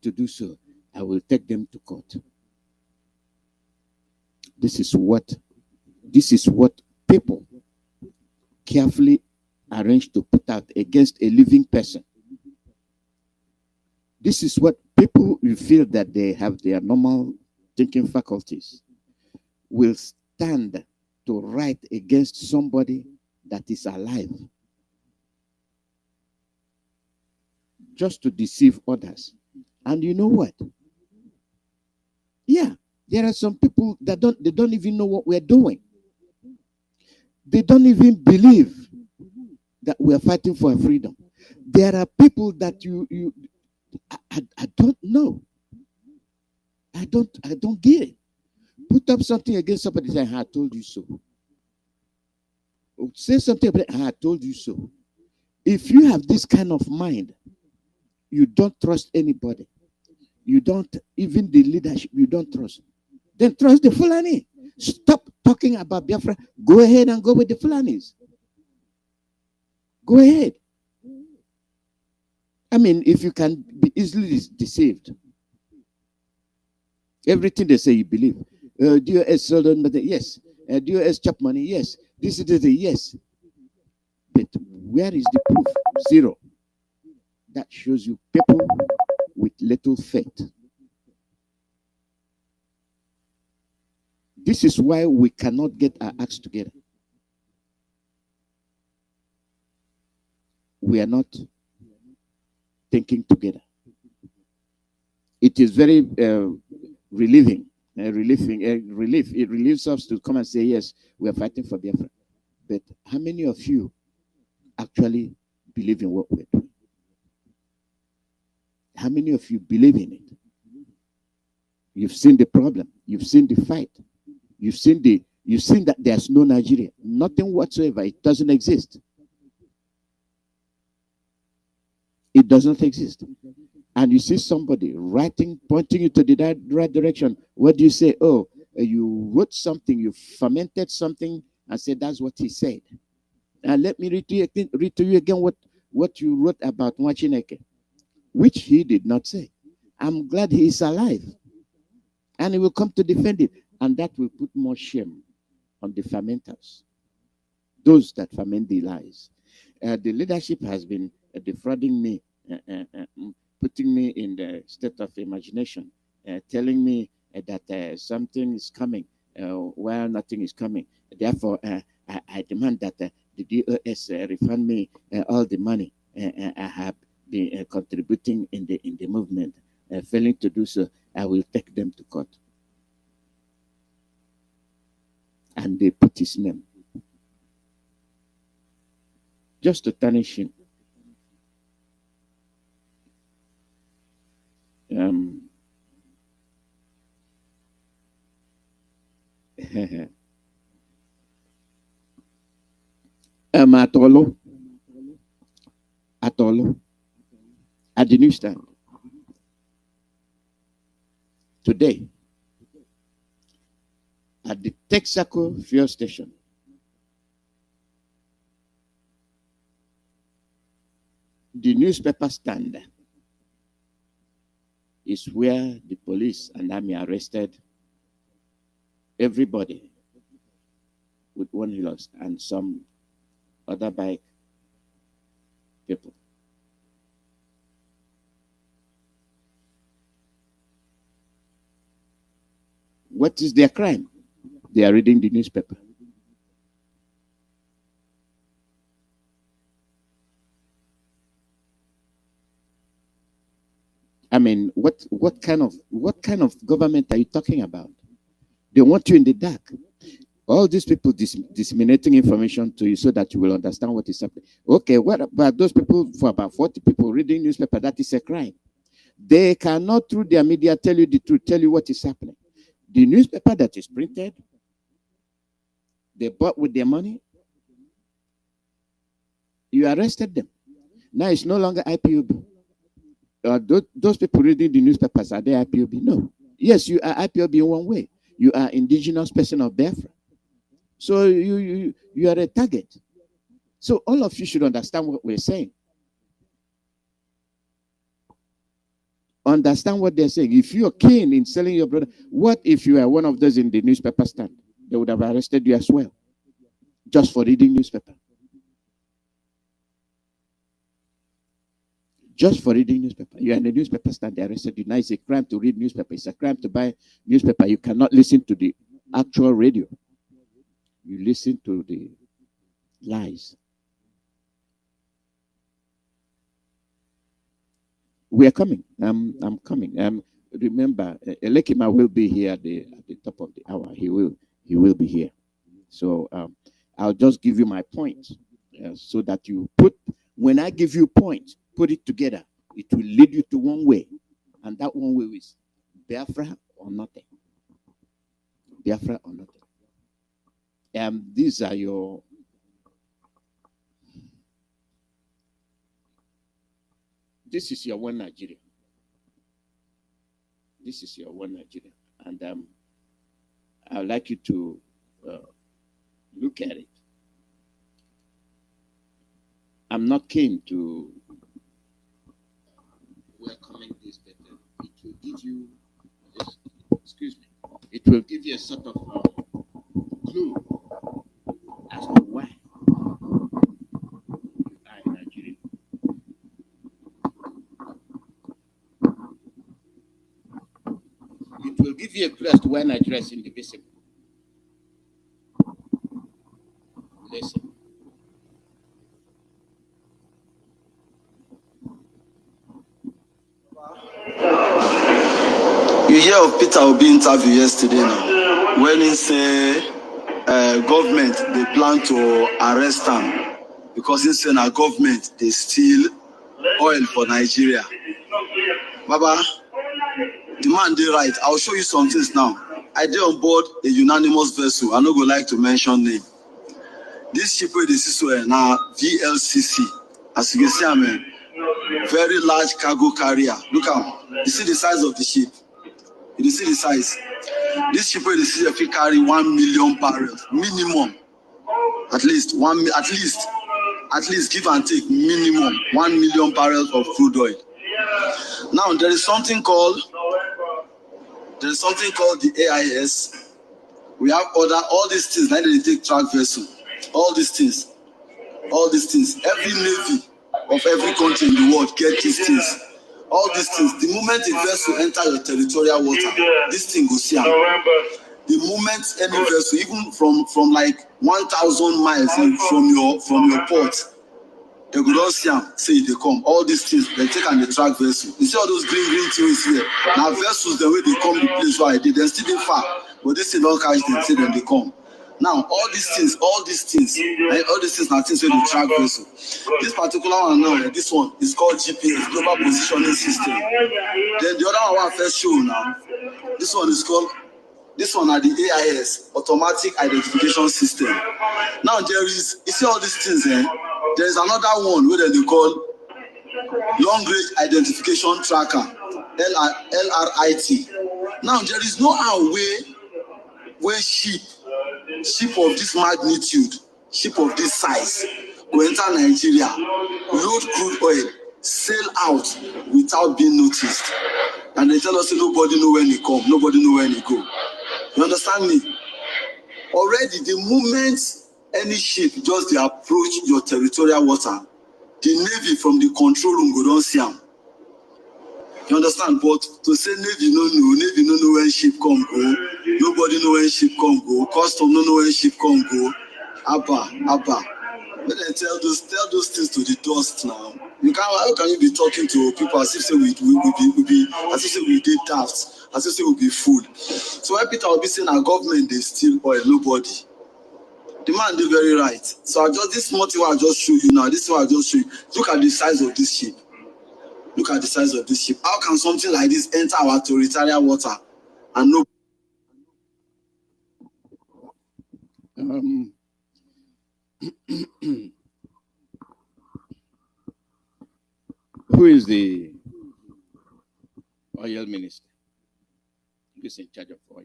to do so, I will take them to court. This is what people carefully arrange to put out against a living person. This is what people who feel that they have their normal thinking faculties will stand to write against somebody that is alive, just to deceive others. And you know what? Yeah, there are some people that don't even know what we're doing. They don't even believe that we're fighting for freedom. There are people that I don't know. I don't get it. Put up something against somebody, say, I told you so. Or say something about, I told you so. If you have this kind of mind, you don't trust anybody. You don't, even the leadership, you don't trust. Then trust the Fulani. Stop talking about Biafra. Go ahead and go with the Fulanis. Go ahead. I mean, if you can be easily deceived, everything they say you believe. DOS sold on money, yes. DOS chop money, yes. This is the yes. But where is the proof? Zero. That shows you people with little faith. This is why we cannot get our acts together. We are not thinking together. It is very relieving. Relief. It relieves us to come and say, yes, we are fighting for Biafra. But how many of you actually believe in what we're doing? How many of you believe in it? You've seen the problem. You've seen the fight. You've seen that there's no Nigeria. Nothing whatsoever. It doesn't exist. It doesn't exist. And you see somebody writing, pointing you to the right direction. What do you say? Oh, you wrote something, you fermented something, and said that's what he said. And let me read to you again what you wrote about Mwachineke, which he did not say. I'm glad he is alive. And he will come to defend it. And that will put more shame on the fermenters, those that ferment the lies. The leadership has been defrauding me, putting me in the state of imagination, telling me that something is coming while nothing is coming. Therefore, I demand that the DOS refund me all the money I have been contributing in the movement. Failing to do so, I will take them to court. And they put his name just to tarnish him. Atolo, at the newsstand today, at the Texaco fuel station, the newspaper stand is where the police and army arrested everybody with one Hilux and some other bike people. What is their crime? They are reading the newspaper. I mean, what kind of government are you talking about? They want you in the dark. All these people disseminating information to you so that you will understand what is happening. Okay, what about those people, for about 40 people reading newspaper? That is a crime. They cannot, through their media, tell you the truth, tell you what is happening. The newspaper that is printed, they bought with their money, you arrested them. Now it's no longer IPOB. Those people reading the newspapers, are they IPOB? No. Yes, you are IPOB in one way. You are indigenous person of Biafra. So you are a target. So all of you should understand what we're saying. Understand what they're saying. If you're keen in selling your brother, what if you are one of those in the newspaper stand? They would have arrested you as well, just for reading newspaper. Just for reading newspaper. You're in a newspaper stand, they arrested you. Now it's a crime to read newspaper. It's a crime to buy newspaper. You cannot listen to the actual radio. You listen to the lies. We are coming. I'm coming. Remember, Elekima will be here at the top of the hour. He will be here. So I'll just give you my points so that you put. When I give you points, put it together. It will lead you to one way, and that one way is Biafra or nothing. Biafra or nothing. These are your. This is your one Nigeria. This is your one Nigeria, and I'd like you to look at it. I'm not keen to welcoming this, but it will give you. Excuse me. It will give you a sort of clue as to why you are in Nigeria. It will give you a clue as to why Nigeria is indivisible. Listen. You hear of Peter Obi interview yesterday now, when he say government they plan to arrest him because he say na government they steal oil for Nigeria. Baba, the man dey right. I'll show you some things now. I did on board a unanimous vessel. I no go like to mention name. This ship wey dey see so na VLCC. As you can see, I'm a very large cargo carrier. Look am. You see the size of the ship. You see the size. This ship wey dey see fit carry 1 million barrels minimum. At least give and take minimum 1 million barrels of crude oil. Now there is something called the AIS. We have all these things. Now they take track vessel. All these things. Every navy of every country in the world get these things. All these things. The moment a vessel enter your territorial water, this thing goes here. The moment any vessel, even from like 1,000 miles from your port, they go down see am, say they come. All these things they take and they track vessel. You see all those green things here. Now vessels the way they come the place where I did, they still dey far, but this thing don't catch them, say then they come. Now all these things are things where they track vessel. This particular one now, this one is called GPS, Global Positioning System. Then the other one I first show now, this one are the AIS, Automatic Identification System. Now you see all these things, there is another one where they call Long Range Identification Tracker, LRIT. Now there is no way ship of this magnitude, ship of this size, go enter Nigeria, load crude oil, sail out without being noticed. And they tell us nobody know when he come, nobody know when he go. You understand me? Already, the moment any ship just they approach your territorial water, the Navy from the control room go down see them. You understand? But to say Navy no know when ship come go, nobody know when ship come go, custom no know when ship come go. Abba. When they tell those things to the dust now, how can you be talking to people as if say we be as if say we did daft, as if say we be fool? So when Peter will be saying our government they steal oil, nobody. The man did very right. So this small thing I just show you now. This is what I just show you. Look at the size of this ship. Look at the size of this ship. How can something like this enter our territorial water and no? Who is the oil minister? Who is in charge of oil?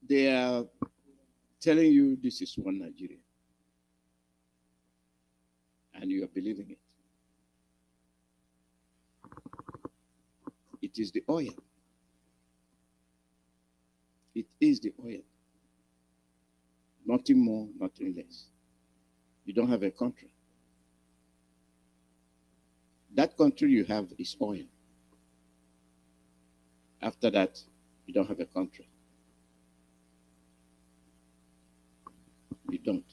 They are telling you this is one Nigeria. and you are believing it. It is the oil. It is the oil. Nothing more, nothing less. You don't have a country. That country you have is oil. After that, you don't have a country. You don't.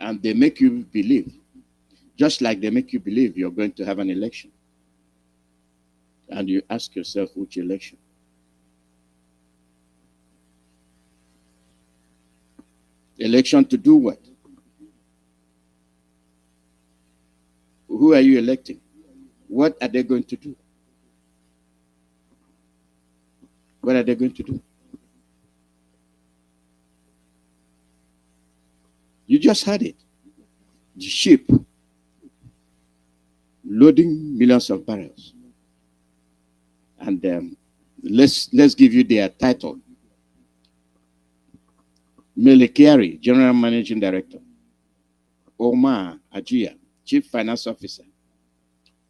And they make you believe, just like they make you believe you're going to have an election. And you ask yourself, which election? Election to do what? Who are you electing? What are they going to do? What are they going to do? You just had it. The ship loading millions of barrels. And let's give you their title. Melekiari, General Managing Director. Omar Ajia, Chief Finance Officer.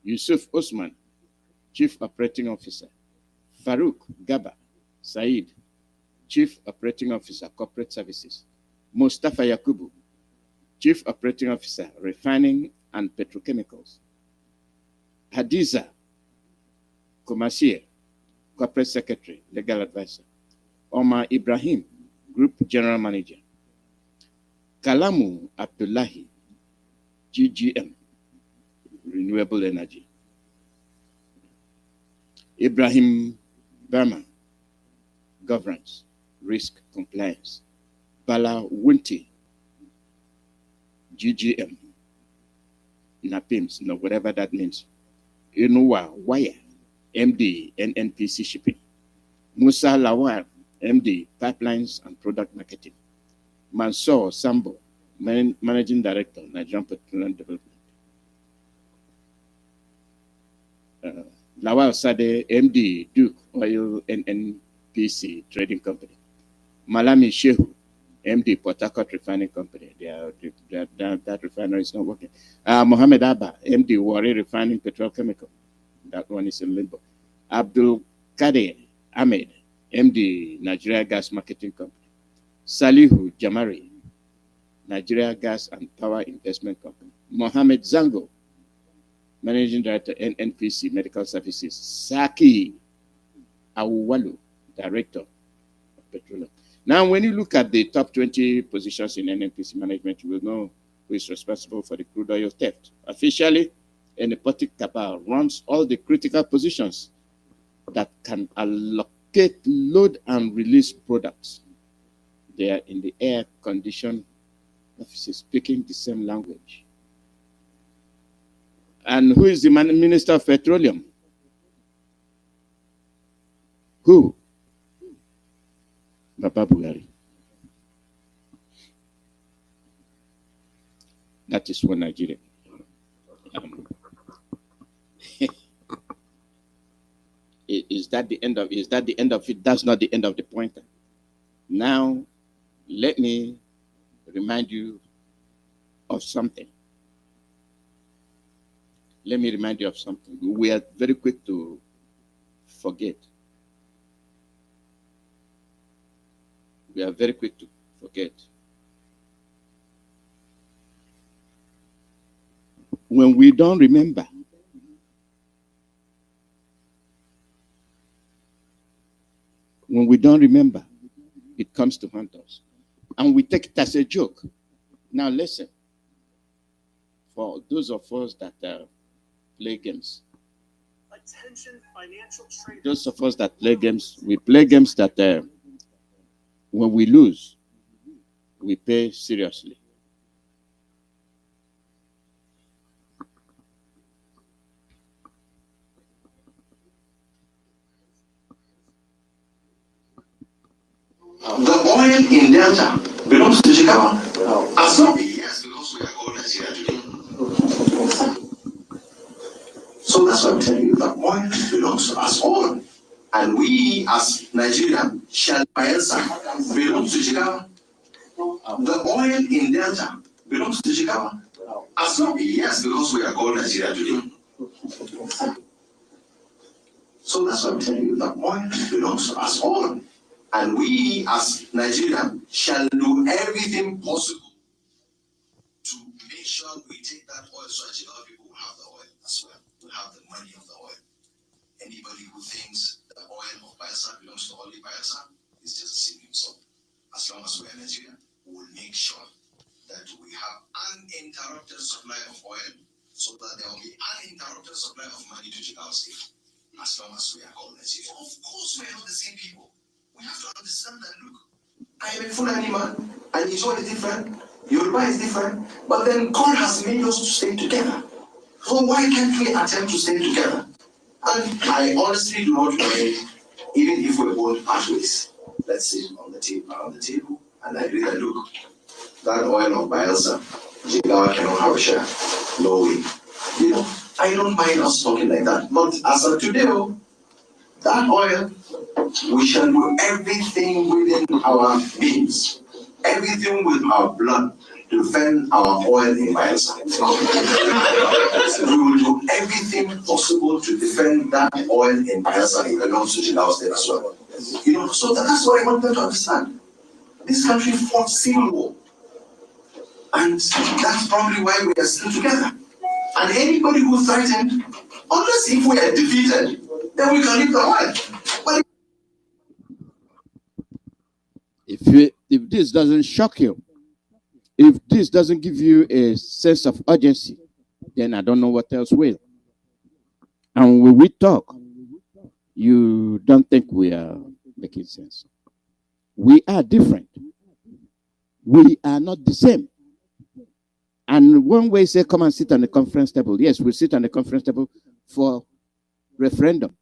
Yusuf Osman, Chief Operating Officer. Farouk Gaba Said, Chief Operating Officer, Corporate Services. Mustafa Yakubu, Chief Operating Officer, Refining and Petrochemicals. Hadiza Komasier, Corporate Secretary, Legal Advisor. Omar Ibrahim, Group General Manager. Kalamu Abdullahi, GGM, Renewable Energy. Ibrahim Berman, Governance, Risk Compliance. Bala Wunti, GGM, NAPIMS, whatever that means. Inuwa Wire, MD, NNPC Shipping. Musa Lawal, MD, Pipelines and Product Marketing. Mansour Sambo, Managing Director, Nigerian Petroleum Development. Lawal Sade, MD, Duke Oil NNPC Trading Company. Malami Shehu, MD, Port Harcourt Refining Company. That refinery is not working. Mohammed Abba, MD, Wari Refining Petrochemical. That one is in limbo. Abdul Kadir Ahmed, MD, Nigeria Gas Marketing Company. Salihu Jamari, Nigeria Gas and Power Investment Company. Mohammed Zango, Managing Director, NNPC Medical Services. Saki Awuwalu, Director of Petroleum. Now, when you look at the top 20 positions in NNPC management, you will know who is responsible for the crude oil theft. Officially, a nepotic cabal runs all the critical positions that can allocate, load, and release products. They are in the air-conditioned offices speaking the same language. And who is the Minister of Petroleum? Who? Baba Buhari. That is one Nigeria. Is that the end of it? That's not the end of the pointer. Now, let me remind you of something. Let me remind you of something. We are very quick to forget. We are very quick to forget. When we don't remember, it comes to haunt us. And we take it as a joke. Now listen, for those of us that play games, those of us that play games, we play games that when we lose, we pay seriously. The oil in Delta belongs to Chicago. As long yes, because we are all Nigeria today. So that's what I'm telling you. The oil belongs to us all. And we as Nigeria shall answer belongs to Chicago. The oil in Delta belongs to Jigawa. As long yes, because we are called Nigeria today. So that's what I'm telling you. The oil belongs to us all. And we as Nigerians shall do everything possible to make sure we take that oil so that Jigawa people will have the oil as well. Will have the money of the oil. Anybody who thinks the oil of Biafra belongs to only Biafra is just deceiving himself. As long as we are Nigeria, we will make sure that we have uninterrupted supply of oil so that there will be uninterrupted supply of money to Jigawa State. As long as we are called Nigeria. Of course, we are not the same people. We have to understand that, look, I am a Fulani man, and his own is different, Yoruba is different, but then God has made us to stay together. So why can't we attempt to stay together? And I honestly do not mind, even if we're both pathways. Let's sit on the table, around the table, and I agree that, look, that oil of Bielsa, Jigawa cannot have a share. No way. You know, I don't mind us talking like that. But as of today, that oil, we shall do everything within our means, everything with our blood to defend our oil in Bielsa. We will do everything possible to defend that oil in Bielsa. It belongs to Jigawa State as well. You know, so that's what I want them to understand. This country fought civil war. And that's probably why we are still together. And anybody who threatened, unless if we are defeated, then we can leave the oil. But if this doesn't shock you, if this doesn't give you a sense of urgency, then I don't know what else will. And when we talk, you don't think we are making sense. We are different. We are not the same. And one way say, come and sit on the conference table. Yes, we sit on the conference table for referendum.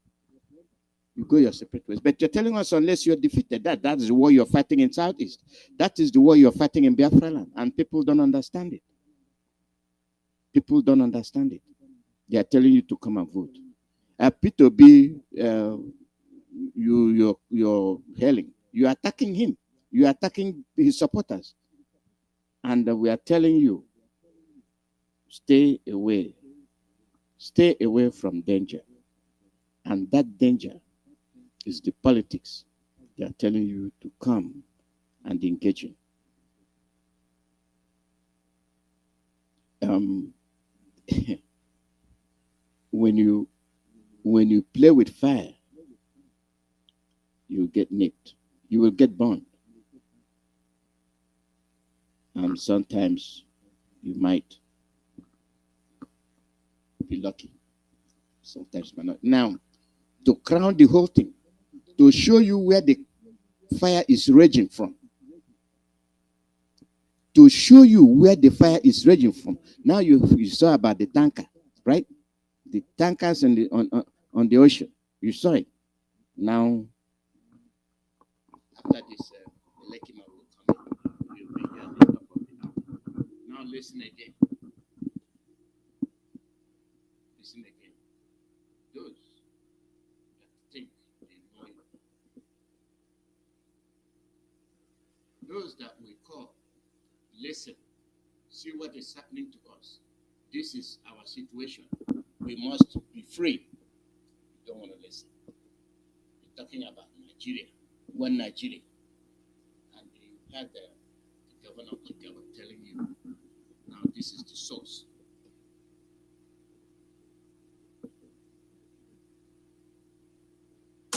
You go your separate ways. But you're telling us unless you're defeated, that is the war you're fighting in Southeast. That is the war you're fighting in Biafra land. And people don't understand it. People don't understand it. They are telling you to come and vote. Peter B, you're hailing. You're attacking him. You're attacking his supporters. And we are telling you, stay away. Stay away from danger. And that danger is the politics they are telling you to come and engage in. When you play with fire, you get nipped. You will get burned. And sometimes you might be lucky. Sometimes you might not. Now, to crown the whole thing, to show you where the fire is raging from. To show you where the fire is raging from. Now you saw about the tanker, right? The tankers on the ocean. You saw it. Now, after this, Lekima will come in. We'll bring you at the top of the hour. Now listen again. Listen again. Those that think they know you. Those that we call, listen, see what is happening to us. This is our situation. We must be free. You don't want to listen. You're talking about Nigeria, one Nigeria. And you had the governor of Jigawa telling you, now this is the source.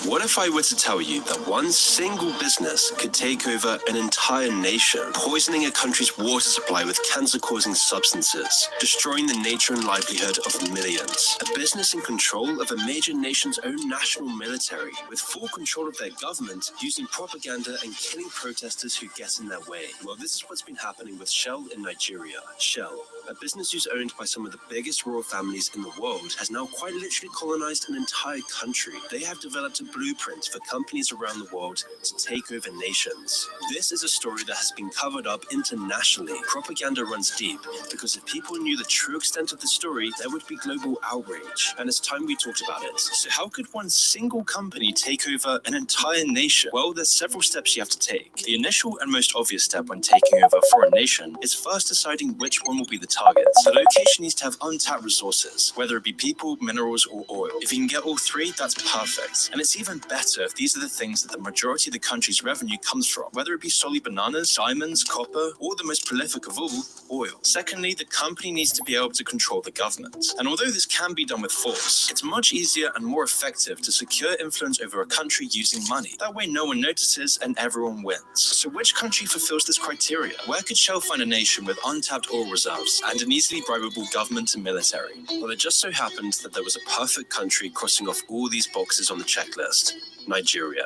What if I were to tell you that one single business could take over an entire nation, poisoning a country's water supply with cancer-causing substances, destroying the nature and livelihood of millions? A business in control of a major nation's own national military, with full control of their government, using propaganda and killing protesters who get in their way. Well, this is what's been happening with Shell in Nigeria. Shell, A business who's owned by some of the biggest royal families in the world has now quite literally colonized an entire country. They have developed a blueprint for companies around the world to take over nations. This is a story that has been covered up internationally. Propaganda runs deep, because if people knew the true extent of the story, there would be global outrage. And it's time we talked about it. So how could one single company take over an entire nation? Well, there's several steps you have to take. The initial and most obvious step when taking over a foreign nation is first deciding which one will be the target. The location needs to have untapped resources, whether it be people, minerals, or oil. If you can get all three, that's perfect. And it's even better if these are the things that the majority of the country's revenue comes from, whether it be solely bananas, diamonds, copper, or the most prolific of all, oil. Secondly, the company needs to be able to control the government. And although this can be done with force, it's much easier and more effective to secure influence over a country using money. That way no one notices and everyone wins. So which country fulfills this criteria? Where could Shell find a nation with untapped oil reserves and an easily bribable government and military? Well, it just so happened that there was a perfect country crossing off all these boxes on the checklist: Nigeria.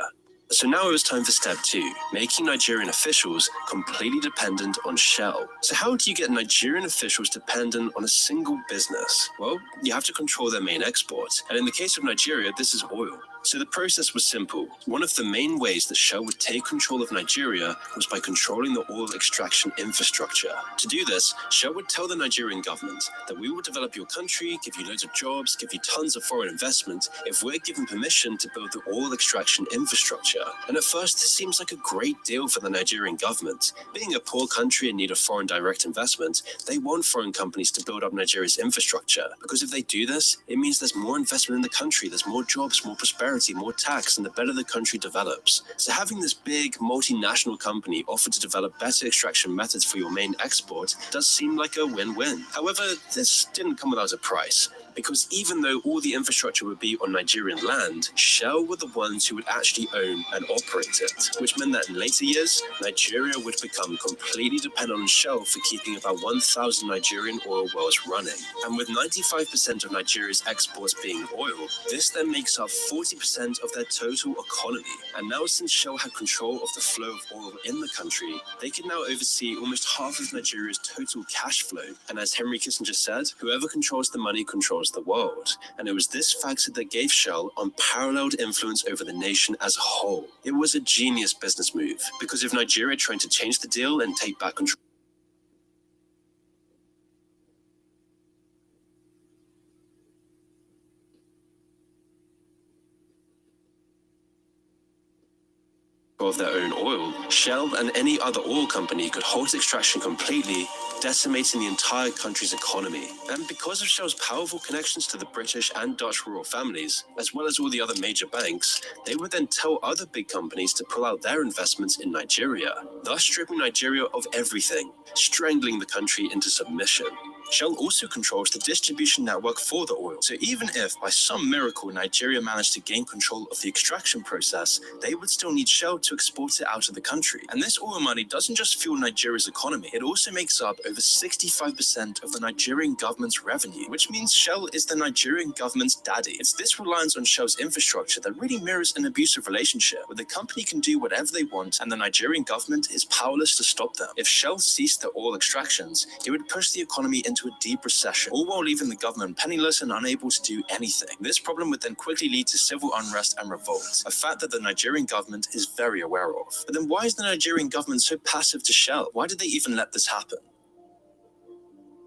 So now it was time for step 2, making Nigerian officials completely dependent on Shell. So how do you get Nigerian officials dependent on a single business? Well, you have to control their main export. And in the case of Nigeria, this is oil. So the process was simple. One of the main ways that Shell would take control of Nigeria was by controlling the oil extraction infrastructure. To do this, Shell would tell the Nigerian government that we will develop your country, give you loads of jobs, give you tons of foreign investment if we're given permission to build the oil extraction infrastructure. And at first, this seems like a great deal for the Nigerian government. Being a poor country in need of foreign direct investment, they want foreign companies to build up Nigeria's infrastructure. Because if they do this, it means there's more investment in the country, there's more jobs, more prosperity, more tax, and the better the country develops. So having this big multinational company offer to develop better extraction methods for your main export does seem like a win-win. However, this didn't come without a price, because even though all the infrastructure would be on Nigerian land, Shell were the ones who would actually own and operate it, which meant that in later years, Nigeria would become completely dependent on Shell for keeping about 1,000 Nigerian oil wells running. And with 95% of Nigeria's exports being oil, this then makes up 40% of their total economy. And now since Shell had control of the flow of oil in the country, they could now oversee almost half of Nigeria's total cash flow. And as Henry Kissinger said, whoever controls the money controls the world. And it was this factor that gave Shell unparalleled influence over the nation as a whole. It was a genius business move, because if Nigeria tried to change the deal and take back control of their own oil, Shell and any other oil company could halt extraction completely, decimating the entire country's economy. And because of Shell's powerful connections to the British and Dutch royal families, as well as all the other major banks, they would then tell other big companies to pull out their investments in Nigeria, thus stripping Nigeria of everything, strangling the country into submission. Shell also controls the distribution network for the oil. So even if, by some miracle, Nigeria managed to gain control of the extraction process, they would still need Shell to export it out of the country. And this oil money doesn't just fuel Nigeria's economy, it also makes up over 65% of the Nigerian government's revenue, which means Shell is the Nigerian government's daddy. It's this reliance on Shell's infrastructure that really mirrors an abusive relationship, where the company can do whatever they want and the Nigerian government is powerless to stop them. If Shell ceased their oil extractions, it would push the economy into a deep recession, all while leaving the government penniless and unable to do anything. This problem would then quickly lead to civil unrest and revolt, a fact that the Nigerian government is very aware of. But then why is the Nigerian government so passive to Shell? Why did they even let this happen?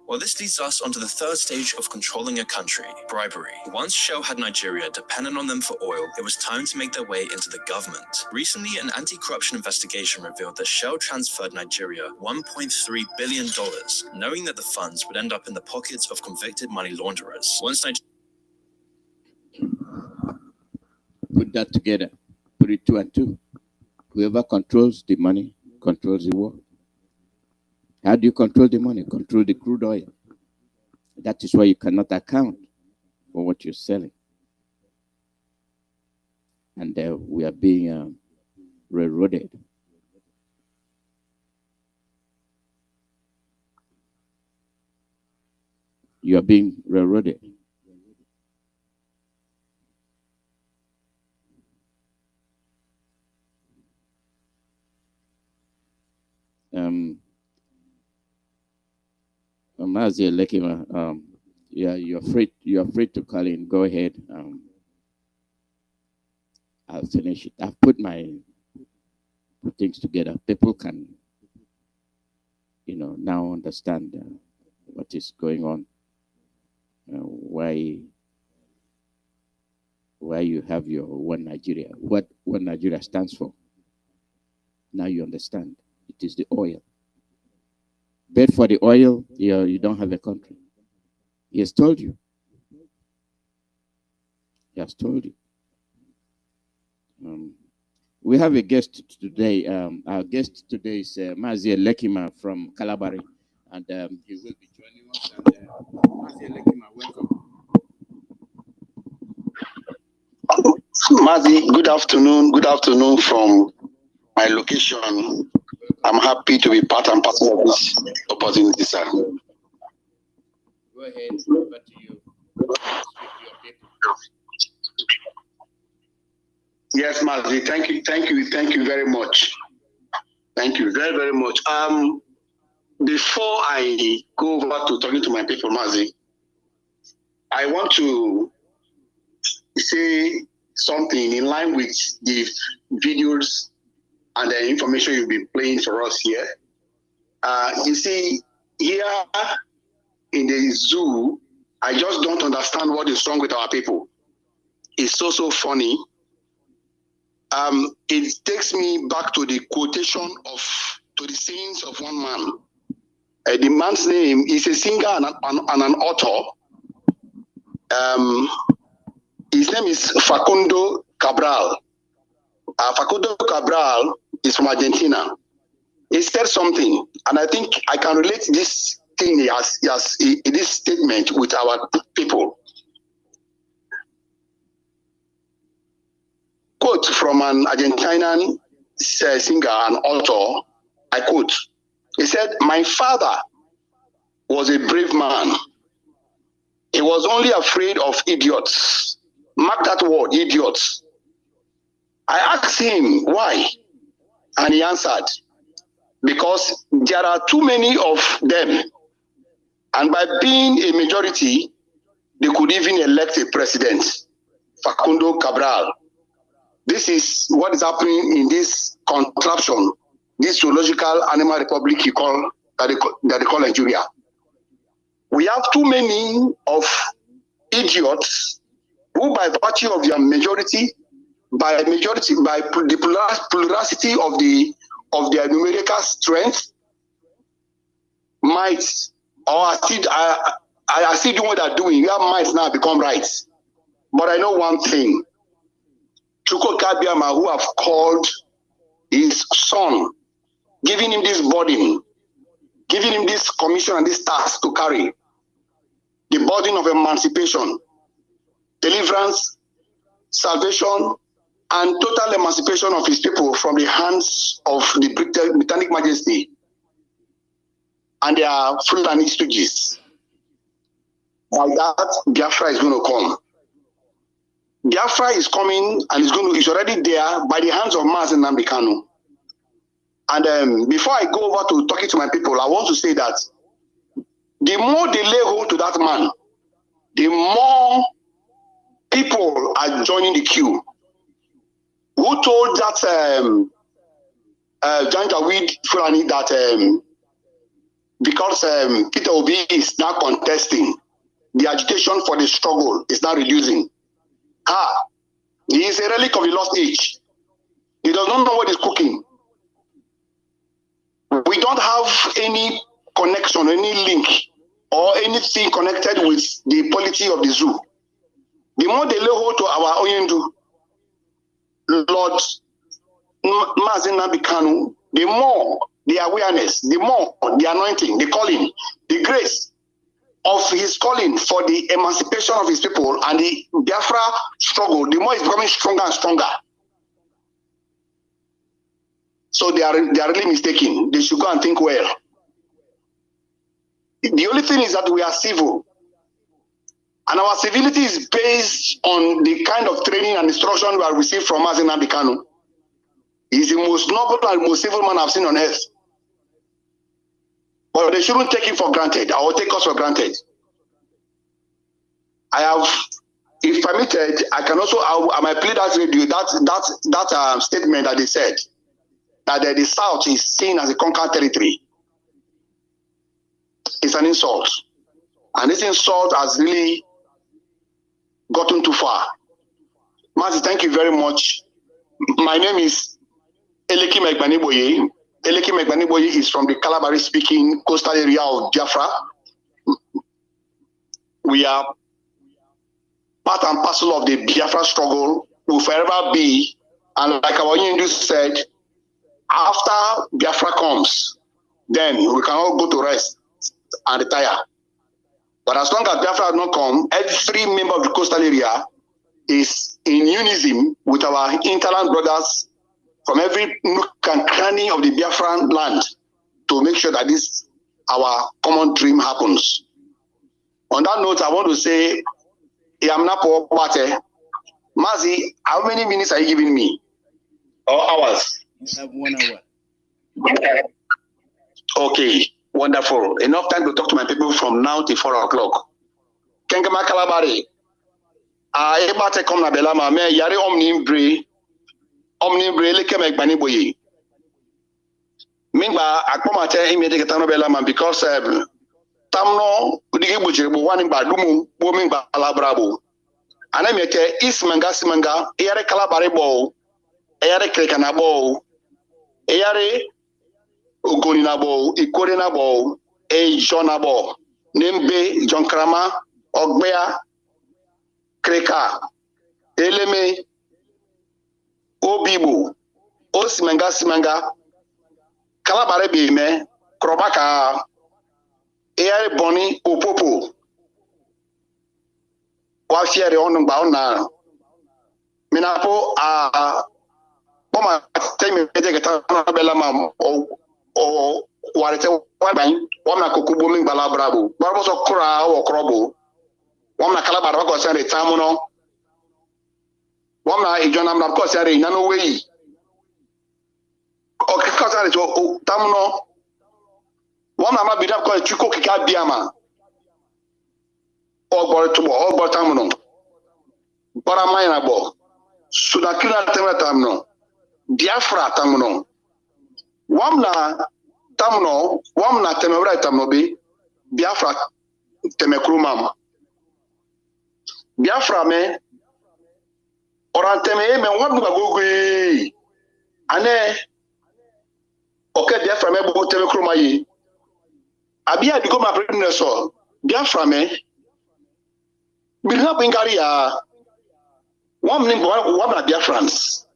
Well, this leads us onto the third stage of controlling a country, bribery. Once Shell had Nigeria dependent on them for oil, it was time to make their way into the government. Recently, an anti-corruption investigation revealed that Shell transferred Nigeria $1.3 billion, knowing that the funds would end up in the pockets of convicted money launderers. Once Put that together. Put it 2 and 2. Whoever controls the money controls the world. How do you control the money? Control the crude oil. That is why you cannot account for what you're selling. And we are being railroaded. You are being railroaded. Mazi Alozie, yeah, you're free to call in. Go ahead. I'll finish it. I've put my things together. People can, now understand what is going on, why you have your One Nigeria, what One Nigeria stands for. Now you understand. It is the oil. Bet for the oil, you don't have a country. He has told you. He has told you. We have a guest today. Our guest today is Mazi Alozie from Calabari, and he will be joining us. And, Mazi Alozie, welcome. Mazi, good afternoon. Good afternoon from my location. I'm happy to be part and parcel of this opportunity, sir. Go ahead. Over to you. Yes, Mazi. Thank you very much. Thank you very, very much. Before I go over to talking to my people, Mazi, I want to say something in line with the videos and the information you've been playing for us here. You see, here in the zoo, I just don't understand what is wrong with our people. It's so funny. It takes me back to the quotation to the sayings of one man. The man's name is a singer and an author. His name is Facundo Cabral. Facundo Cabral is from Argentina. He said something, and I think I can relate this thing this statement with our people. Quote from an Argentinian singer and author, I quote, he said, "My father was a brave man. He was only afraid of idiots." Mark that word, idiots. I asked him why, and he answered, because there are too many of them, and by being a majority, they could even elect a president. Facundo Cabral. This is what is happening in this contraption, this zoological animal republic that they call Nigeria. We have too many of idiots who, by virtue of their majority, by the plurality of their numerical strength, might, or I see doing what they're doing. Their might now become right. But I know one thing. Chuko Kabiama, who have called his son, giving him this burden, giving him this commission and this task to carry, the burden of emancipation, deliverance, salvation, and total emancipation of his people from the hands of the Britannic Majesty and their Fulani stooges. By that, Biafra is going to come. Biafra is coming and is already there by the hands of Nnamdi Kanu. And before I go over to talking to my people, I want to say that the more they lay hold to that man, the more people are joining the queue. Who told that Janjaweed Fulani that because Peter Obi is now contesting, the agitation for the struggle is now reducing? He is a relic of the lost age. He does not know what he's cooking. We don't have any connection, any link, or anything connected with the polity of the zoo. The more they lay hold to our Oyendu, Lord Mazi Nnamdi Kanu, the more the awareness, the more the anointing, the calling, the grace of his calling for the emancipation of his people and the Biafra struggle, the more it's becoming stronger and stronger. So they are really mistaken. They should go and think well. The only thing is that we are civil. And our civility is based on the kind of training and instruction we have received from Mazi Nnamdi Kanu. He is the most noble and most civil man I've seen on earth. But they shouldn't take it for granted or take us for granted. I have, if permitted, I can also, I might play that radio, that statement that they said, that the South is seen as a conquered territory. It's an insult. And this insult has really gotten too far. Mazi, thank you very much. My name is Eleki Megbaniboye. Eleki Megbaniboye is from the Kalabari-speaking coastal area of Biafra. We are part and parcel of the Biafra struggle. Will forever be. And like our Hindu said, after Biafra comes, then we can all go to rest and retire. But as long as Biafra has not come, every member of the coastal area is in unison with our interland brothers from every nook and cranny of the Biafran land to make sure that this, our common dream, happens. On that note, I want to say, Mazi, how many minutes are you giving me? Or hours? You have 1 hour. Okay, wonderful. Enough time to talk to my people from now till 4 o'clock. Kengama Kalabari. Ebate kom na belama me yare omnibre leke Megbaniboye. Mingba akpomate imede ketano belama because tamno udigi bujirbu wani ba dumu bo mingba alabrabo. Anemete ismanga simanga yare Kalabari bo yare krekana bo yare ogoni na bo ikore na bo jona bo nembe jonkrama ogbea Kreka, Eleme, Obibu, Osimanga, Kalabare Bime, Krobaka, Air Bonnie, Opopo, Washiere on Bauna, Minapo, Poma, Tame, Belama, or Warete, Wana Kukubu, Balabrabo, Barbos of Kora or Krobo. Wamna Kalabara ko sare tamuno. Wamna ijona mna ko sare nano wei. O ka sare to tamuno. Wamna ma bidap ko chuko kika biama. O gboro tubo, o gboro tamuno. Bara mayna bo. Sudakina tamuno. Biafra tamuno. Wamna tamuno, wamna temebra tamuno bi. Biafra temekrumam. Biafra me oranteme me wadu bagogwe ane oke Biafra me bo teme kroma yi abia digo ma president so Biafra me bilna bingari ya wam na Biafrans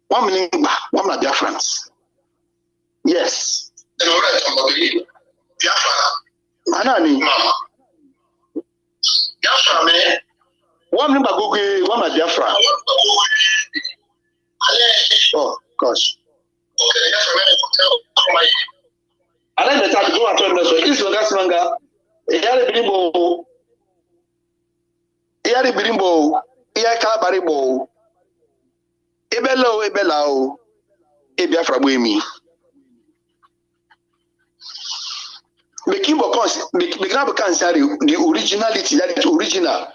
wam na Biafrans yes Biafra manani Biafra me one number Google, one of Biafra. Oh, gosh. I like the time to go and turn this way. This is Gasmanga. Yari Birimbo, Iya Kalabaribo, Ebelao, Biafra Buemi. The Kimbo the originality, that is original.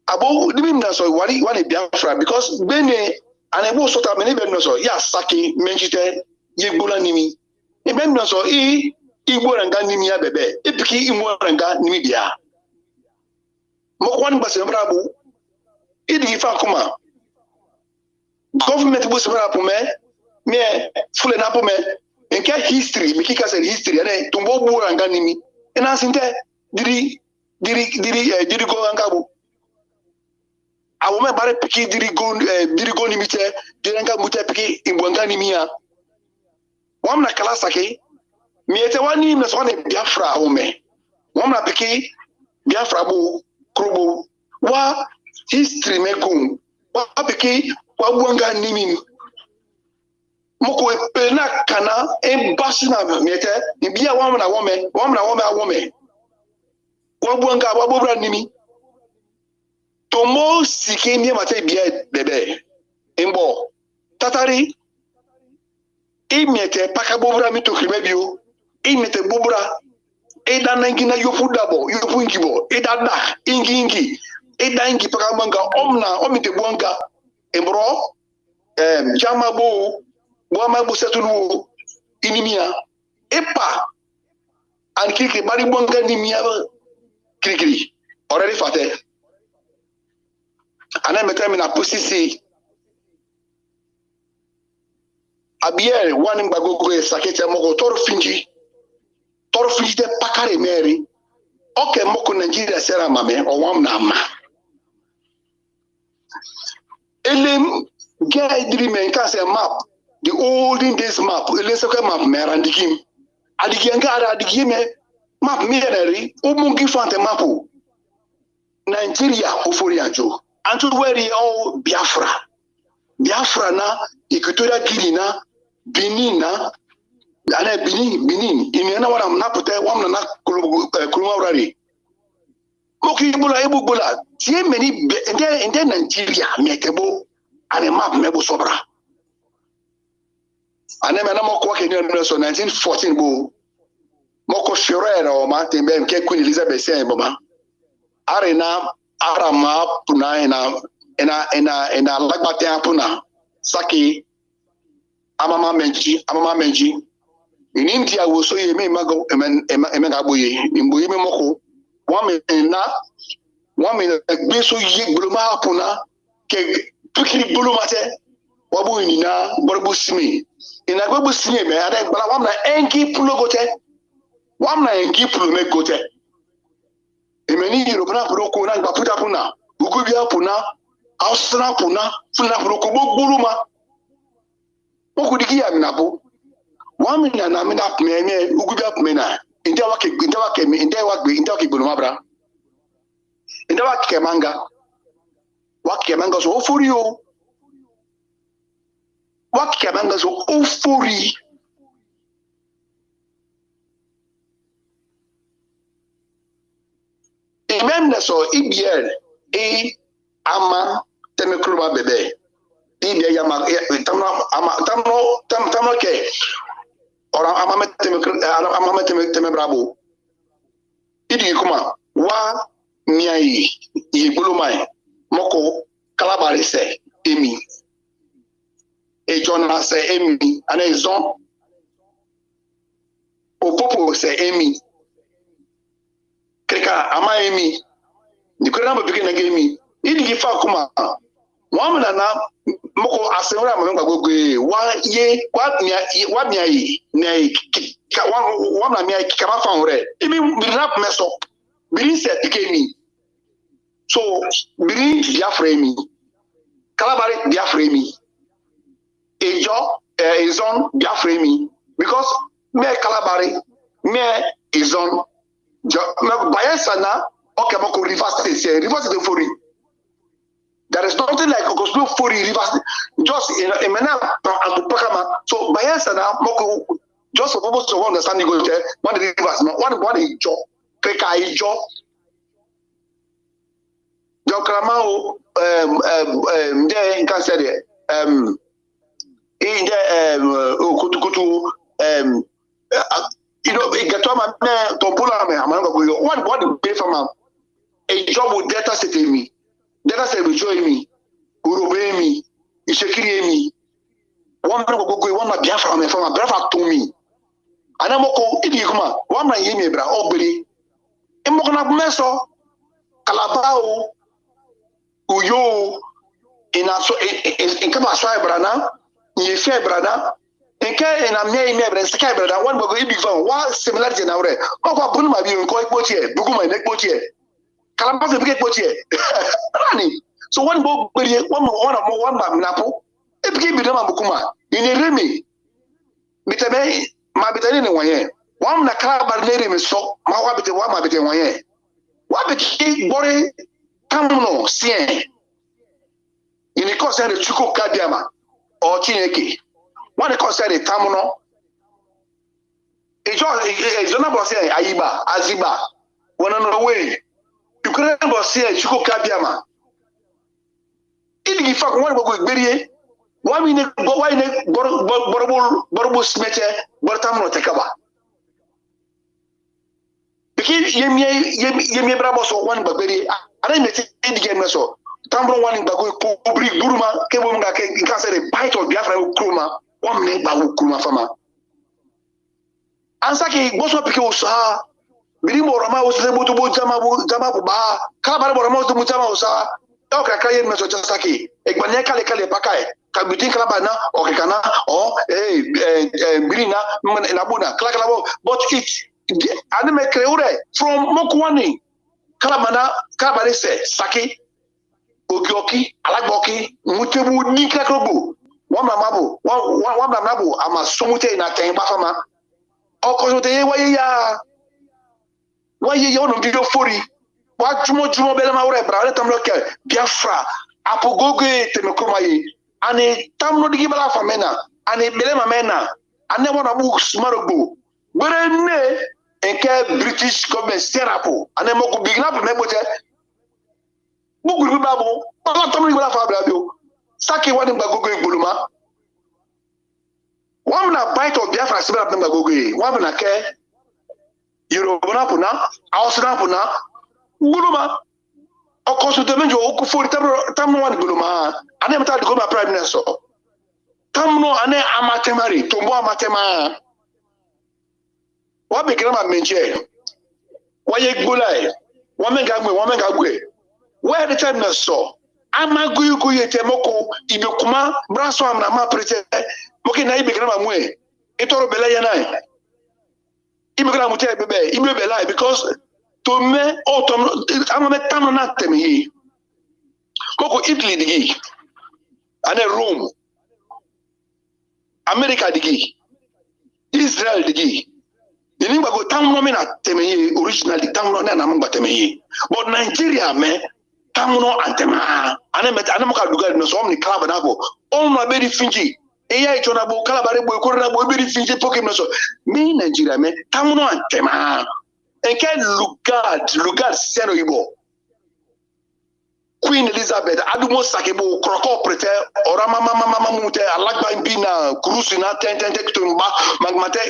Abo dibim na so wani Biafra because bene anebo sota meni ben so ya saki menjite yegbula nimi e ben na so igbo ranga nimi ya bebe epiki imo ranga nimi bia mo kwani ba se brabo idi fa kuma government bo se brabo me fule na po me nke history me kika say history ene tumbo bo ranga nimi ina sinte diri go ranga bo awome bare piki dirigo nimite direnga mute piki imbwanga nimia wamna kala sake miete wani mna sone Biafra awome wamna piki Biafra bu krubu wa history mekum wa piki wa bwanga nimi moko pena kana embashina miete ibia wamna awome wa bwanga wa bobra nimi Tomo siki mie mate bie bebe imbo tatari Imete pakabobra mitokrimebio. Imete bobra. Eda nangina yopu dabo, yopu ingibo. Eda da ingi. Eda ingi pakabanga omna omite buanga. Embro jamabo buamabu setulu inimia. Epa and kiki bari buanga nimia kiri. Already fate. And then me na pusisi abiere one bagogo sakete moko toro finji de pakare meri oke moko Nigeria sera mame o wam na ma elim guy dream can say map the olden days map eleseke map merandikim adigianga adigime map mereri umungi fante mapu Nigeria ofori anjo anto where all Biafra na Equatorial Guinea na Benin na ana Benin imiana wana mnapute wamna na kuluma urari moki bula tie meni ende Nigeria mekebo ane map mebo sobra ane mena moko wake ni so 1914 bo moko shirera o ma tembe mke Queen Elizabeth sen baba arena arama puna ena lagbate apuna saki amama menji inimti awoso ye me mago emenga boye imboye me moko wa me gbeso ye gloma apuna ke tukiri bulumate wabu inina borbu simi ina gbebu simi me ada gbala wa na engi pulogote wa na engi pulume gote emeni Europe puloko na gbaputa puna ugubia puna austra puna funa puloko gbuluma okudiki ya minapo wamina na mina pmene ugubia pmena indewa ke gbuluma bra indewa ke manga wakemanga so ofuri o wakemanga so ofuri même so IBL et ama temekruba bébé IBL yama tamno ke ora ama temebrabo idi kuma wa miai yegbolomai moko kalabari se emi e jona se emi ana ezon opopo se emi kreka ama emi ni krena mbeke na gemi idi gifa kuma wamna na moko asenra mo ngagogwe wa miai nei wamna miai kama fa hore imi mirap meso biri se pikemi so biri Biafra emi kalabari Biafra emi ejo ezon Biafra emi because me kalabari me ezon Bayelsa na okay moko River State fori. There is nothing like Ogoslo fori River State just in Emena and Pakama. So Bayelsa na moko just for purpose to understand you go there one the rivers one ijo Kreka ijo Jokramao nde can say there kutu you know, it get to my Tompula me. I'm going to go. What the pay for man? A job with data set me. Data set will join me. Urobey me. Ishekiri me. One man go go. One my Biafra me from my Biafra to me. And I'm going to go. One man ye me bra. Oh, Billy. I'm going to meso. Kalabao. Uyo. In kama aswa brana. Ye fe brana. Enke na me bre sky brother one go big van one similarity na ore o kwa bunu ma bi nko ekpochi e bugu ma ekpochi e kalamba se bi ekpochi e rani so one go gbere one ma minapo e bi bi na ma bukuma in remi bitebe ma bitani ne wonye one na kalaba ne remi so ma wa bite wa ma bite wonye wa bite bore tamuno sien in ko se re chuko kadiama o chineke what they consider the tamuno. It's not about saying Aiba, Aziba, one on the way. You couldn't about say Chuko Kabiama. If you fact one go bury Why borbo smete bortam no tekaba. Because yemi brabo so one bagberi. I didn't make it again so. Tambro one in bago public buruma kebo mga ke say the bite of Biafra kruma one me bago kruma fama. Ansaki boso pike usa birimo rama usa butu jama ba kala bare rama usa jama usa o ka kaye me so saki egbane kale pakai ka bitin kala bana o kana o birina na buna kala but it anime kreure from mokwani kala bare se saki ogioki alagboki mutebu ni kakogbo won mamabu ama somute na ten ba fama okosote waye ono bidio fori wa jumo bele ma wore bra tamlo ke Biafra apogoge temekomaye ane tamno digi bala famena ane bele mamena ane wona bu smarogbo bere ne enke British government serapo ane moku bigna mebote buguru babo bala tamlo digi bala fa bla bio saki wani bagogo igbuluma wamna bite of Biafra sibara pemba gogoe wamna ke Yoruba puna Hausa puna guluma okosu temenjo okufori tamno wani guluma ane meta de goma prime minister tamno ane amatemari tombo amatema wabe grama menje waye gbulai wamenga gwe where the time na so amaguyu yetemoko ibekuma braso amna ma prete moki na ibe grama mwe itoro bela yana ibe grama mute bebe ibe bela because to me autumn amame tamno na temi koko Italy digi ane Rome America digi Israel digi inimba go tamno me na temi originally tamno na mba temi but Nigeria me tamno antema ane moka duga no so omni club na go on na beri finji eya ichona bo kala bare boy korona boy beri finji pokem no so me Nigeria me tamno antema enke lugard seno ibo Queen Elizabeth adumo sakebo kroko prete ora mama mute alagba mbina cruise na ten tumba magmate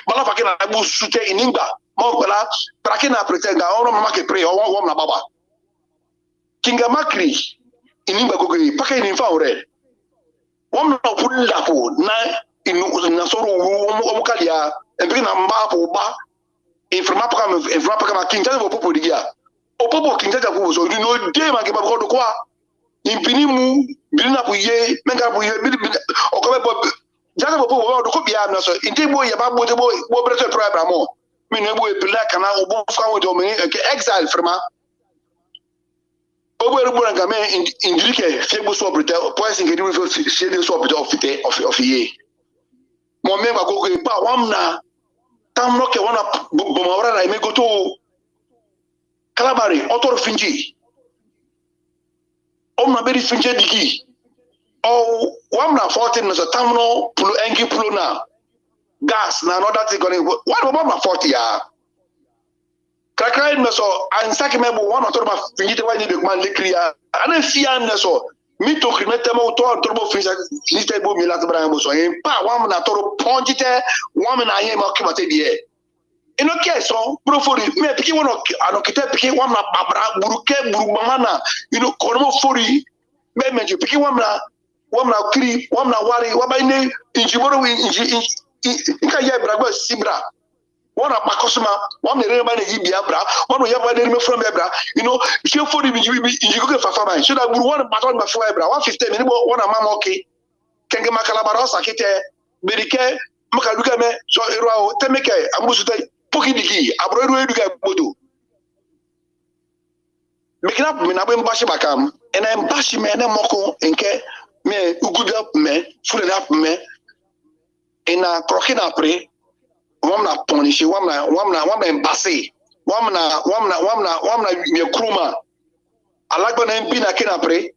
bala fakina abu sute iningba mo bala prakina prete ga ora mama ke pray o na baba Kinga Makri inimba gogoyi paka inimfa ore wamna pulla po na inu na soro omukalia empiri na mbapo ba informa paka ma kinja bo popo digia o popo kinja ta ko so no de ma ke ba ko do kwa impini mu bilina bu ye menga bu ye o ko be bo jaga bo popo do ko bia na so inde bo ye ba bo de bo breto program mo mi no bo e pila kana o bo fa wo do me exile frema Obo nga me indike fiebo so brute poison ke diwe fiebo so brute of ye mo me ba gogo pa wamna tamno ke wana bomawra na me goto kalabari otor finji o ma beri finje digi o wamna 14 no so tamno pulo engi pulo na gas na another thing going what about 40 ya Kakrai na so ansaki mebo wana torba finjite wani de man lekria ana fia na so mi to krimete mo to torbo finjite bo mi la tabra mo so en pa wa na toro ponjite wa na yen mo kibate die ino ke so profori me piki wono anokite piki wa na babra buruke burumana ino kormo fori me meju piki wa na kiri wa na wari wa ba ine injiboro inka ye bragbo sibra wana bakosuma wana reba na Biafra wana yaba na me from Biafra she for the injigo ke fafa man should have one pattern ma for Biafra 150 me wana mama okay kenge makala barosa kete berike makaduka me so ero temeke ambusute pokidiki abro eduga bodo mekina me na be mbashi bakam ena mbashi me na moko enke me uguda me fulena me ena krokina pre wamna punishi wamna embassy wamna mekruma alagba na mbi na kina pre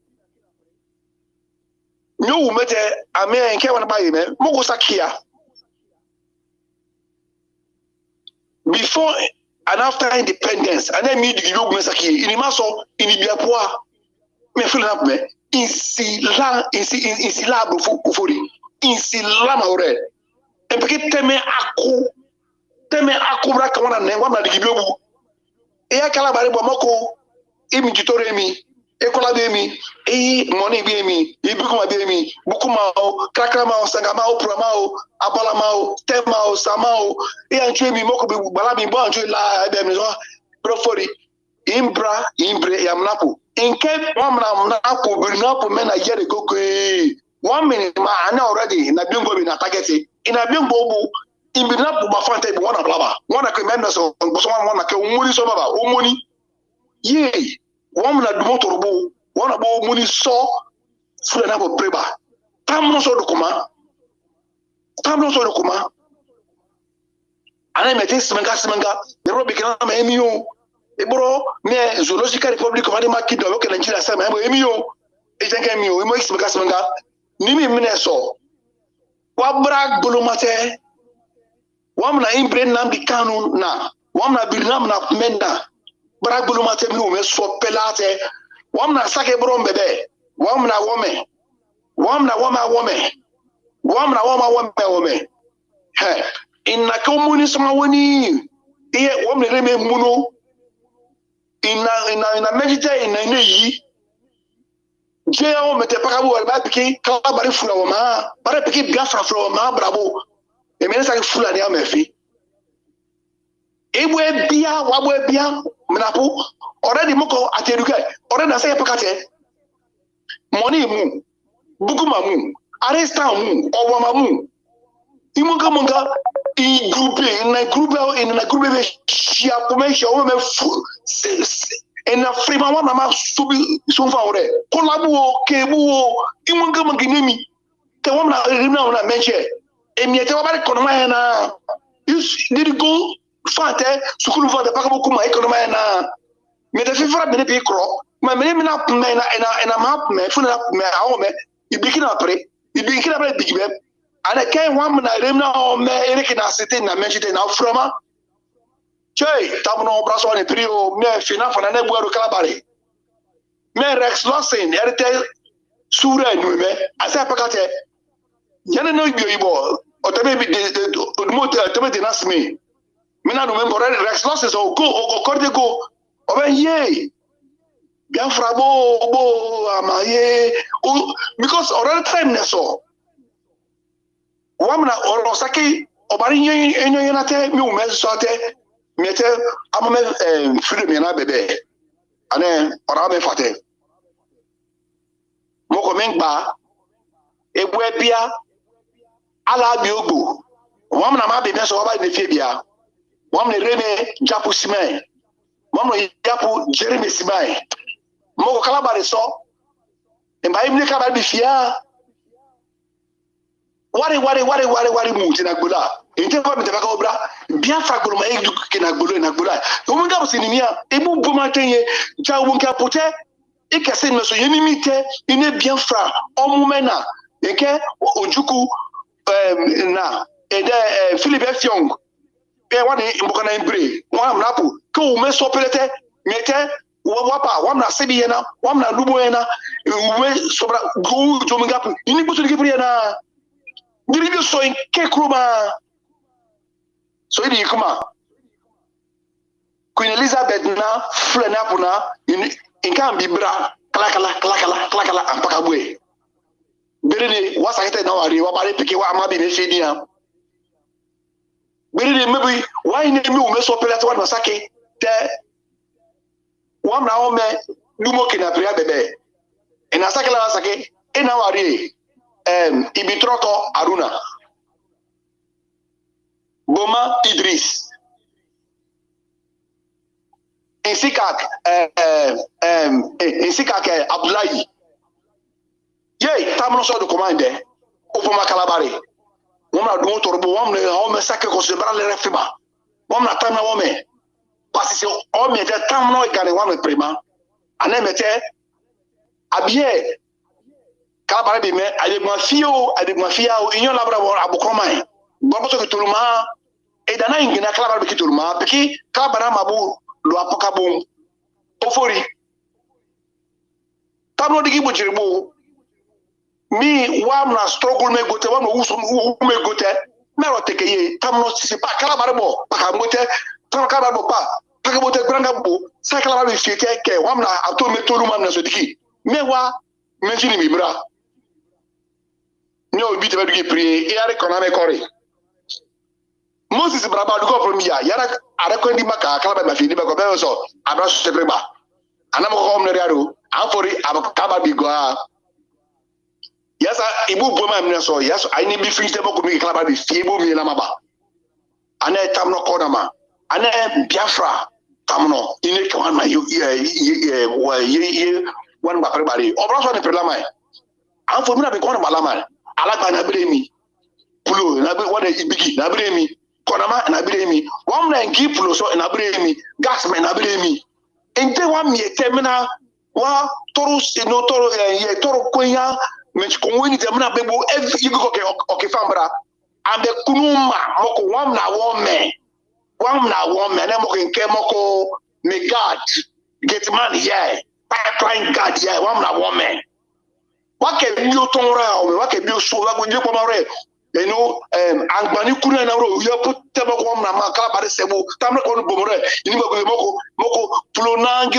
nyu mete ame enke wana bayi me mogo sakia before and after independence and then me di yogu sakia ini maso ini biapoa me feel up me insila ufori insila maure e porque teme akubra kamana ne wa na digibiobu e akala bare bo moko imi jitore mi e kola be mi e money be mi e bukuma be mi bukuma o krakrama o sangama o prama o abalama o tema o sama o e anchu mi moko be bala mi bo anchu la be mi so profori imbre yamnapo inke wamna napo birnapo mena yere gogo 1 minute ma ana already na bingo be na target ina bingo bu imbinapo ba fante be wana blaba wana ke memna so wana ke umuni so baba umuni ye wamna du motorbo wana bo umuni so fule na bo preba tamno so dokuma ana meti simanga de robi kana ma emiyo ebro me zoological republic of animal kingdom o ke Nigeria say ma emiyo e jenga emiyo mo simanga nimi mineso wabra golomate wamna imbre Nnamdi Kanu na wamna bilinam na menda bra golomate mi o me so pelate wamna sake bro mbebe wamna wome he inna komuni sama woni iye wamna reme muno ina medite ina yi jeo mete pakabu ba piki ka bari fula wo ma bare piki Biafra fula ma bravo e me sa fula ni amefi ebwe bia wabwe bia mnapo already moko ateruke already na say pakate money mu bukuma mu arresta mu owama mu imunga munga in group be shia pomesha o me en afrima wana ma subi sunfa ore kolabu o kebu o imunga manginemi te wona rimna na menche emiete wa bare konoma na did go fate sukulu fate pakabo kuma ekonoma na me de fifra be be kro ma me na na map me funa me awo me ibikina pre bigibe ana kai wamna remna o me erike na sete na menchite na froma chei tabno braso ne prio me fina fana na buaro kalabare me Rex Lawson erite sura nu me asa pakate yana no biyo o tebe bi de odmo tebe de nasme me na no me bore Rex Lawson so go o korde go o ben ye Biafra bo amaye because already time na so wamna orosaki obari enyo na te mi ume so te mete amame freedom na bebe ane ora me fate moko mengba egbu ebia ala bi ogbo wamna ma be me so oba ne fie bia wamna reme japu simai wamna japu jeremy simai moko kala bare so emba ibni ka ba bi fia wari muti na gbola inte ko mete baka obra Biafra golo ma edu ke na gbola o mo ga sinimia ebu boma tenye jawu nka pote ikese no so yenimite ine Biafra omumena eke ojuku na ede Philip Fiong pe wani mboka na imbre wana mnapu ko o me so pelete mete wapa wamna sebi yena wamna lubo yena we sobra go jomingapu ini buso dikipri na Diribi so in kekruma so idi kuma Queen Elizabeth na flena puna in kan bibra kala ampaka bwe berede wasa kete na wari wa bare pike wa amabi me fedia berede mebi why ne mi o me so pelete wa na sake te wa na o me dumo kina pria bebe ina sake la sake ina wari Ibitroko Aruna Boma Idris Insikak Abdullahi ye tamno so do commande o foma kalabare wona do torbo wona o me sake ko se brale refiba wona tamna wo me parce que o me te tamno e gane wa me prima anemete abie kalabare bi me ade mafia o inyo labra abukoma bo so kituluma e dana ingina kalabare bi kituluma peki kalabara mabu lo apokabum ofori Tamno digi bujiribo. Me wam na struggle me gote wam no uso me gote. Me ro teke ye tamno sisi pa kala barbo pa kamote tamno kala barbo pa kamote granga bo sa kala barbo fiete ke wam na ato me tolu mam na so digi. Me wa menjini mi bra. Ne obi te be pri e are kona me kore. Moses braba do go from ya yara are ko ndi maka kala ba fi ndi ba ko be so abra so te ba anam ko om ne riado afori abaka bi go a yes ibu bo ma mne so yes I need be free te boko mi kala ba bi fi bo mi na maba ana tamno ko na ma ana Biafra tamno ine ko ma ye wan ba prebari obra so ne prelama afo mi na be ko na malama alagba na bere mi pulo na be wona ibigi na bere mi konama na bere mi won na ngi pulo so na bere mi gas me na bere mi ente wa mi etemina wa toru no toru ye toru konya me ko woni temina bebo every you go okay fambra and the kunuma moko wam na won me na moko nke moko me god get man here pipeline god here wam na won me wa ke bi o tonra o wa ke bi o so wa go je ko mare you know angbani kunu na ro yo put tebo ko na ma kala bare sebo tamre ko no bomore ni moko plo na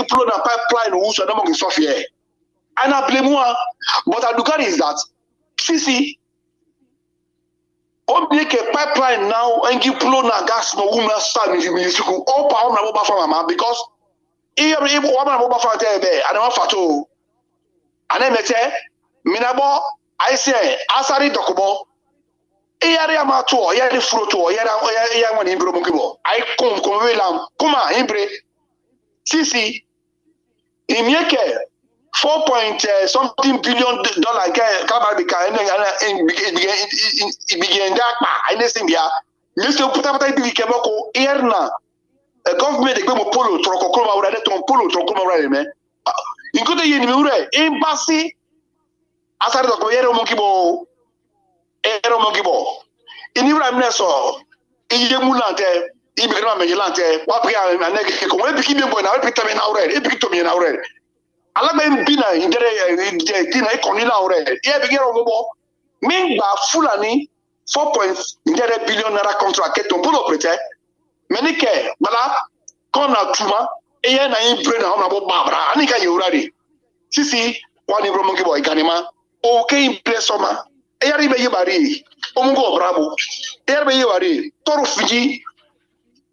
pipeline wo so na mo sofie and I blame moi but I look at is that sisi on make a pipeline now and give plo na gas no wo na sa mi siku all power na bo fa mama because e wo na bo fa te be and ma fato and emete minabo I say asari dokubo area ma to yari fruto ya woni imbro mongibo I come welam kuma imbre sisi imieke 4 billion dollar ka bika begin that pa anything bia Mr. Putapata bi ke boko erna government de gbe polo troko ko ma wura de ton polo troko ma wura me inkote yeni me wura embassy asari ko yere mongibo inibra mneso iye mulante ibikra mejelante wapia aneke ko wepiki bi boy na wepita me na ure epiki to me na ure alagbe bina indere dina ikoni na ure ye bigero mobo mingba fulani 4 billion naira contract keton polo prete menike bala kona tuma eye na imbre na ona bo babra anika ye urari sisi kwani bro mongi boy kanima okay imbre soma eyari be yebari omungo brabo eyari be yebari toru fiji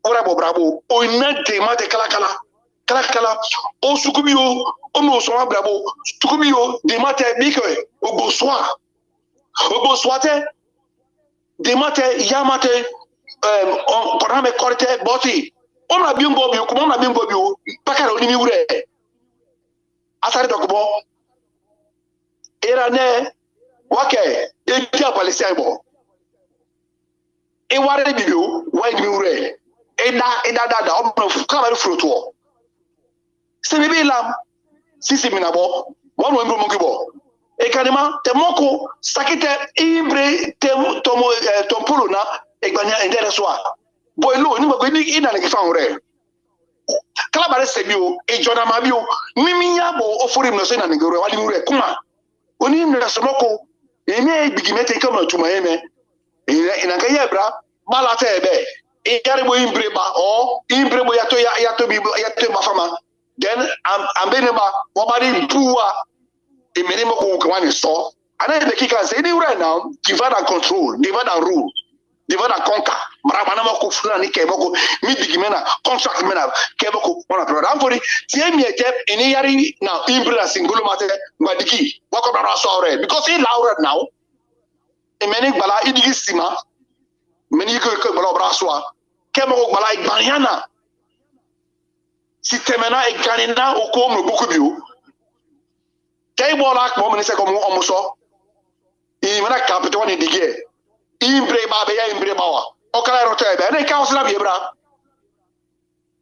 orabo brabo o inade mate kala o sukubiyo o no so brabo sukubiyo de mate bike ogoswate de mate yamate koname korte boti ona bimbo bi ko ona bimbo bi pakara oni mi wure asare dokubo era ne wake etia palestine bo e ware bibiu wa mi wure eda dada o no kamari fruto se bibi lam sisi minabo won wo mbro mongibo e kanima temoko sakite imbre tomo tompolo na egbanya endere soa boy lo ni gbogbo ni ina le fa ore kala bare sebio e jona mabio mimi yabo ofori no se na ngore wali ure kuma oni mna somoko eme bigimete kama tuma eme ina ga yebra malata ebe e yare bo imbre ba o imbre bo yato ba fama then ambene ba wabari buwa e menemo ko kwani so ana be kika say ni right now divide and control divide and rule divide and conquer marabana mako fulani ke mako mi digimena contract mena ke mako ona program for tie mi ete eni yari now imbre singulo mate ngadiki wako bra so already because he loud now e meni gbala idigi sima meni ko gbala bra so ke mako gbala igbanyana sitemena iganina oko mo boku biu kay bola ko mo ni se ko mo omuso I mana capital woni digie imbre ba be ya imbre ba wa o kala roto ebe na council na biebra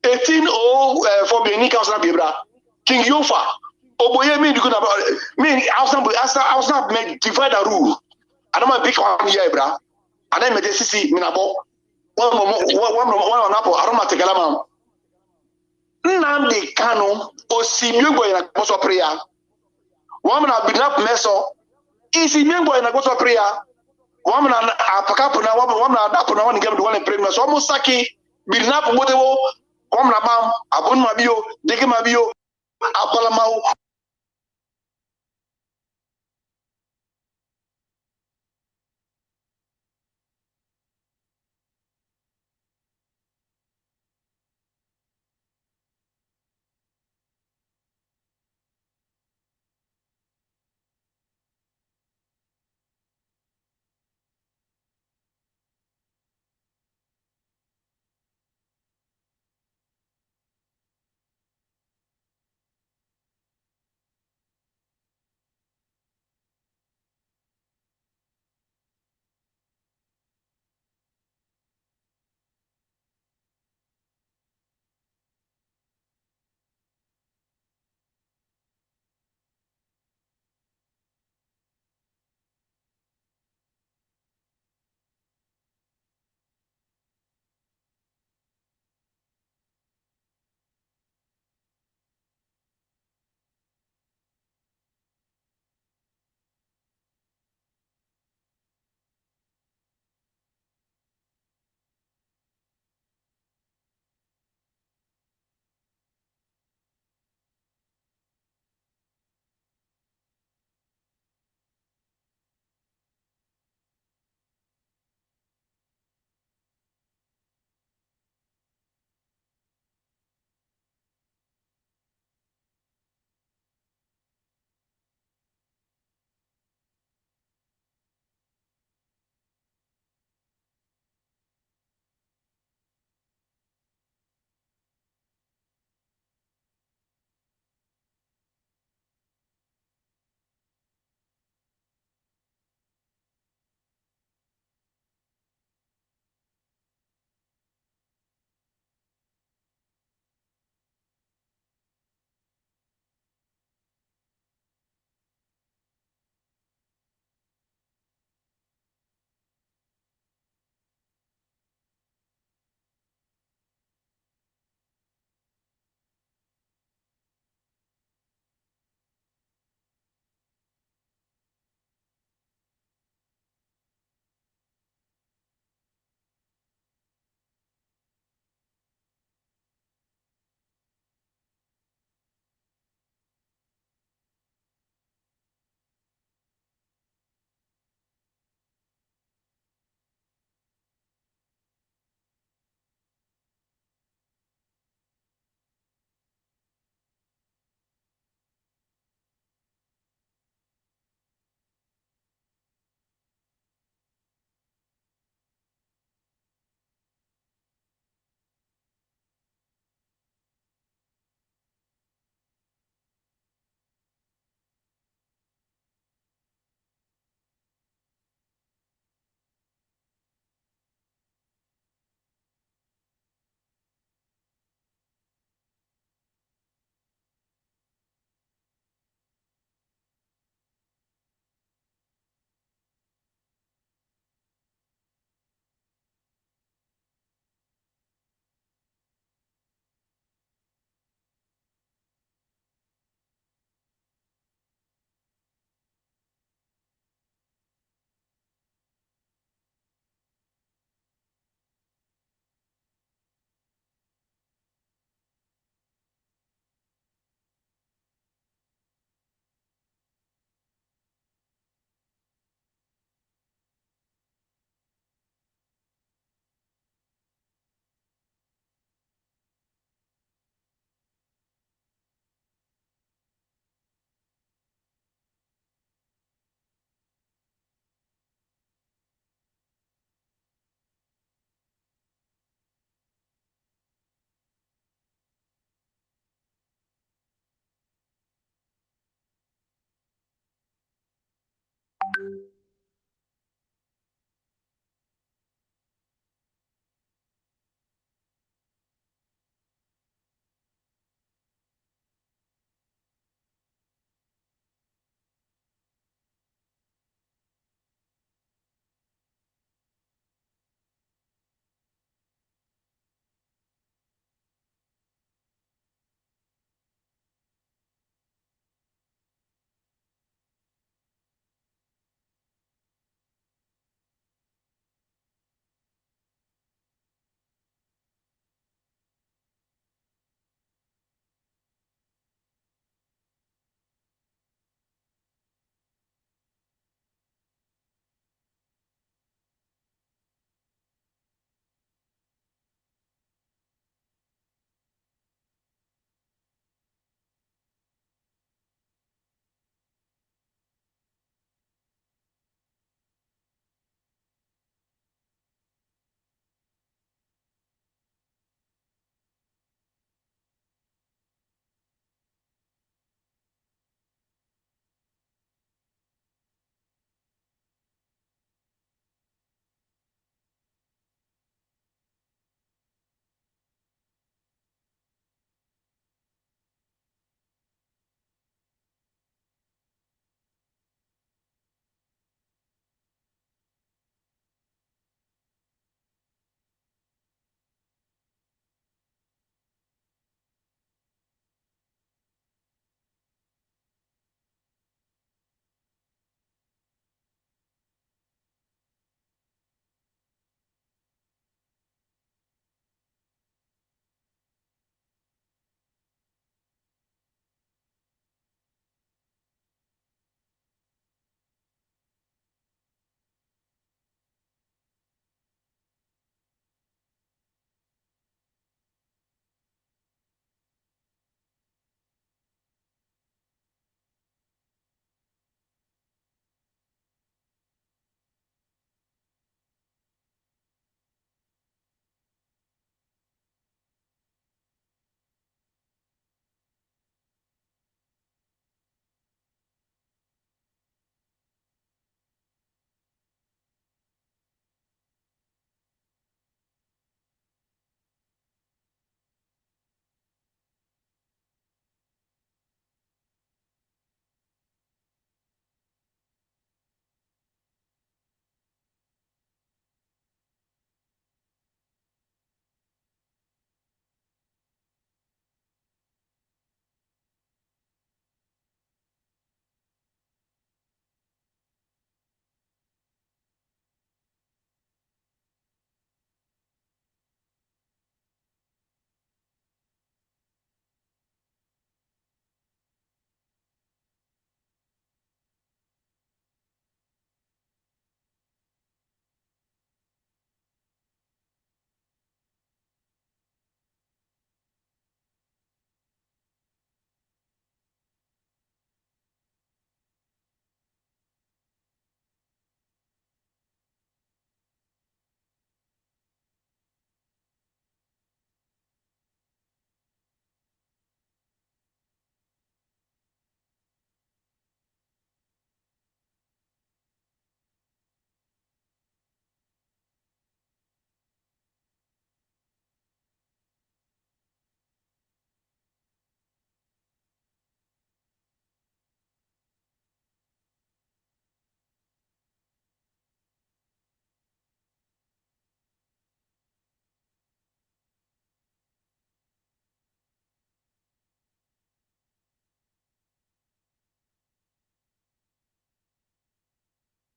18 for be ni council na biebra king yofa oboye me digo na me I was not make divide the rule I don't pick one year bra and then me sisi minabo one on apple aroma tegala ma Nnamdi Kanu osimyo go na koso prayer Woman have been up meso. Isi miengo ina go to prayer. Woman apakapu na woman adapu na one game the one prayer. So almost saki binap motewo. Woman abam abun mabio deke mabio abalamau.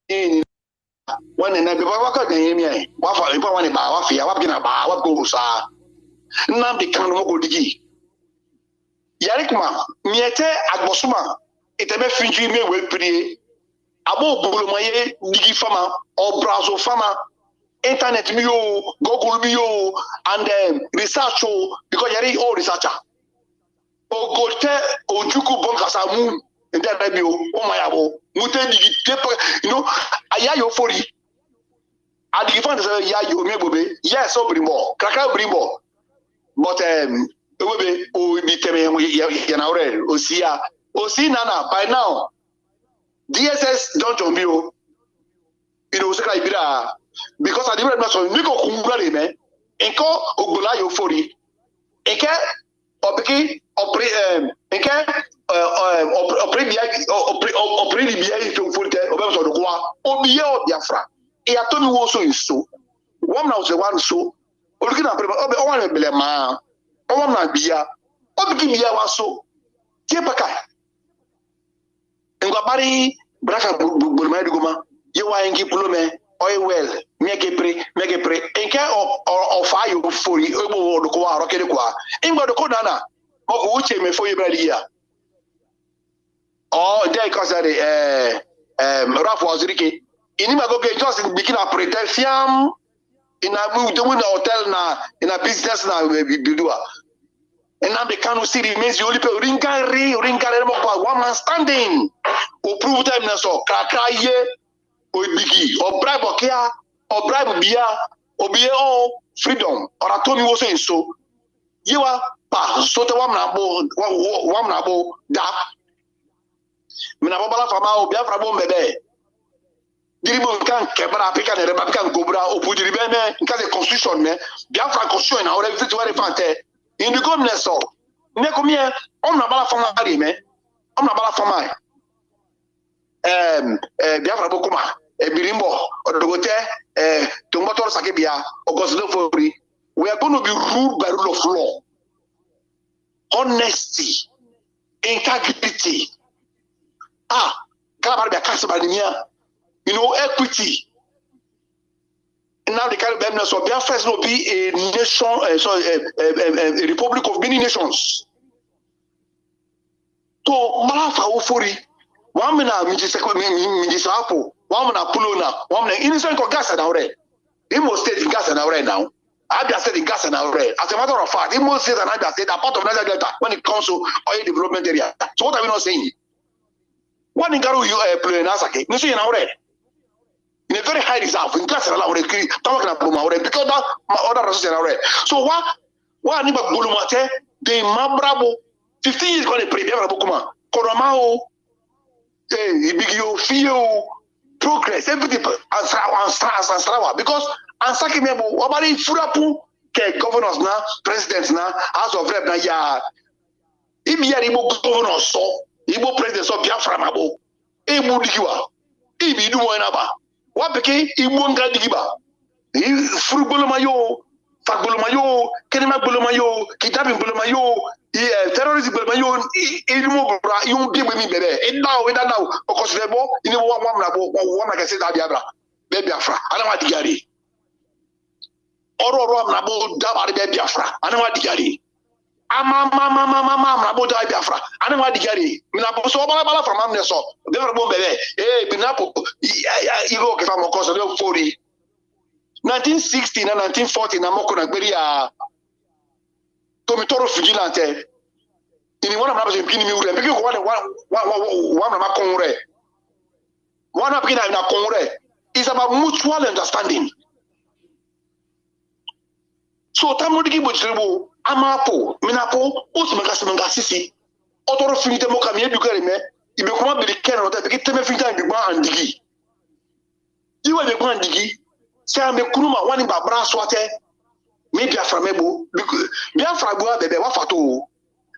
in one and I waka the wafa ipa one ba wafia wapina ba wako sa Nnamdi Kanu go digi yarikma miete agbosuma iteme finji me we prie abo bulumaye digi fama or browser fama internet mi yo Google mi yo and research because yari all researcher ogote ojuku bonkasa mu ndebe bi o mayabo mute digi you know aya yo fori adigi fan say ya yo mebobe yes o brimbo kraka brimbo but ewebe o bi teme ya na ore osi nana by now DSS don't on me o you know say ibira because at the end so niko kungura le me enko ogbola yo fori enke obiki opre enke opre bia to forte obem so do kwa obiye Biafra e atomi wo so nso won na so wan so olùkí na pẹ̀lú ọbẹ̀ ọwọ́ rẹ̀ bẹ̀lẹ̀ máa ọwọ́ na bíyà ọbìkí bíyà wá so tí ẹ pẹ̀ka nǹkan bari braka gbòlùmọ́ ẹ̀dùgbọ́mọ́ yẹ wá yẹn kí pulo mẹ́ oil well mẹ́gẹ̀pẹ̀rẹ̀ nkẹ́ ọ̀fà yóò fòrí ẹgbẹ́ ọ̀dọ̀kọ̀ wa àrọ́ kéde kwa ìgbà ọ̀dọ̀kọ̀ nana ọkọ̀ wúche mẹ́fọ́ yẹ bẹ̀rẹ̀ yíya ọ̀ ǹjẹ́ ìkọ́sẹ̀ rẹ̀ rafu ọ̀zọ́ríkẹ́ ìnímàgógé jọ́sìn bìkínà pẹ̀rẹ̀tẹ̀ fíàm in a hotel na in a business na bidua and now the Kanu city means you only pay ringare one man standing o prove them na so krakaye o bigi o bribe okia o bribe bia o bia o freedom or atomi wo so yiwa pa so te wam na bo da mina bala fama o Biafra bo mbebe diribo kan kebra pika ne reba kan gobra opudiri be me kan constitution ne Biafra constitution na ore visit where fante in the government so ne komie on na bala fama ari me on na bala fama Biafra bokuma birimbo odogote tomotor sakebia ogoslo fori we are going to be ruled by rule of law, honesty, integrity, you know, equity. And now the kind of business of Biafra will be a nation, a republic of many nations. So, Malafa Ufuri, one mina Mijisapo, one mina Pulona, one mina innocent of gas and already. Imo State in gas and already now. Abia State in gas and already. As a matter of fact, Imo State and Abia State are part of Niger Delta when it comes to oil development area. So, what are we not saying? One in Garu, you play in Asake, you see in already. In a very high reserve, in gas and already, because that other resources already. So, what Niba Bulumate, they Mabrabo, 15 years going to pray, Bokuma, Koramao, Ibigio, Fio, progress, everything, and Sarawa, because Ansaki Mebo, Wabari Furapu, governors now, presidents now, House of Rep now, ya. Ibia Ibo governors so, Ibo president so Biafra Mabo, Ibu Digiwa, Ibi do one about. What became Ibunga Digiba? Furubolomayo, Fagolomayo, Kenema Bolomayo, Kitabin Bolomayo, terrorism Bolomayo, Ilmobra, you be with me, baby. And now, of course, Lebo, in one like I said, Biafra, Biafra, I don't want to get it. Oro Nabo Dabari Biafra, I don't want to get it. Nabo Biafra, I don't want to get it. Minapo so bala from Amneso, never bomb, Binapo, Ego, if I'm of course, 40. 1960 na 1940 na moko na gberia Tomitoro Vigilante ini wana mnabo mpini miure mpiki ko wana makongre wana piki na kongre is about mutual understanding. So tamudiki bochirebo amapo minapo osimanga sisi otoro finite moka mi edukere me ibe kuma bi ken no ta piki teme finita bi gba andigi iwe be gba andigi say I'm a kuruma one in Babra Swate, maybe Biafra Mebo, Biafra Gua Bebe Wafato,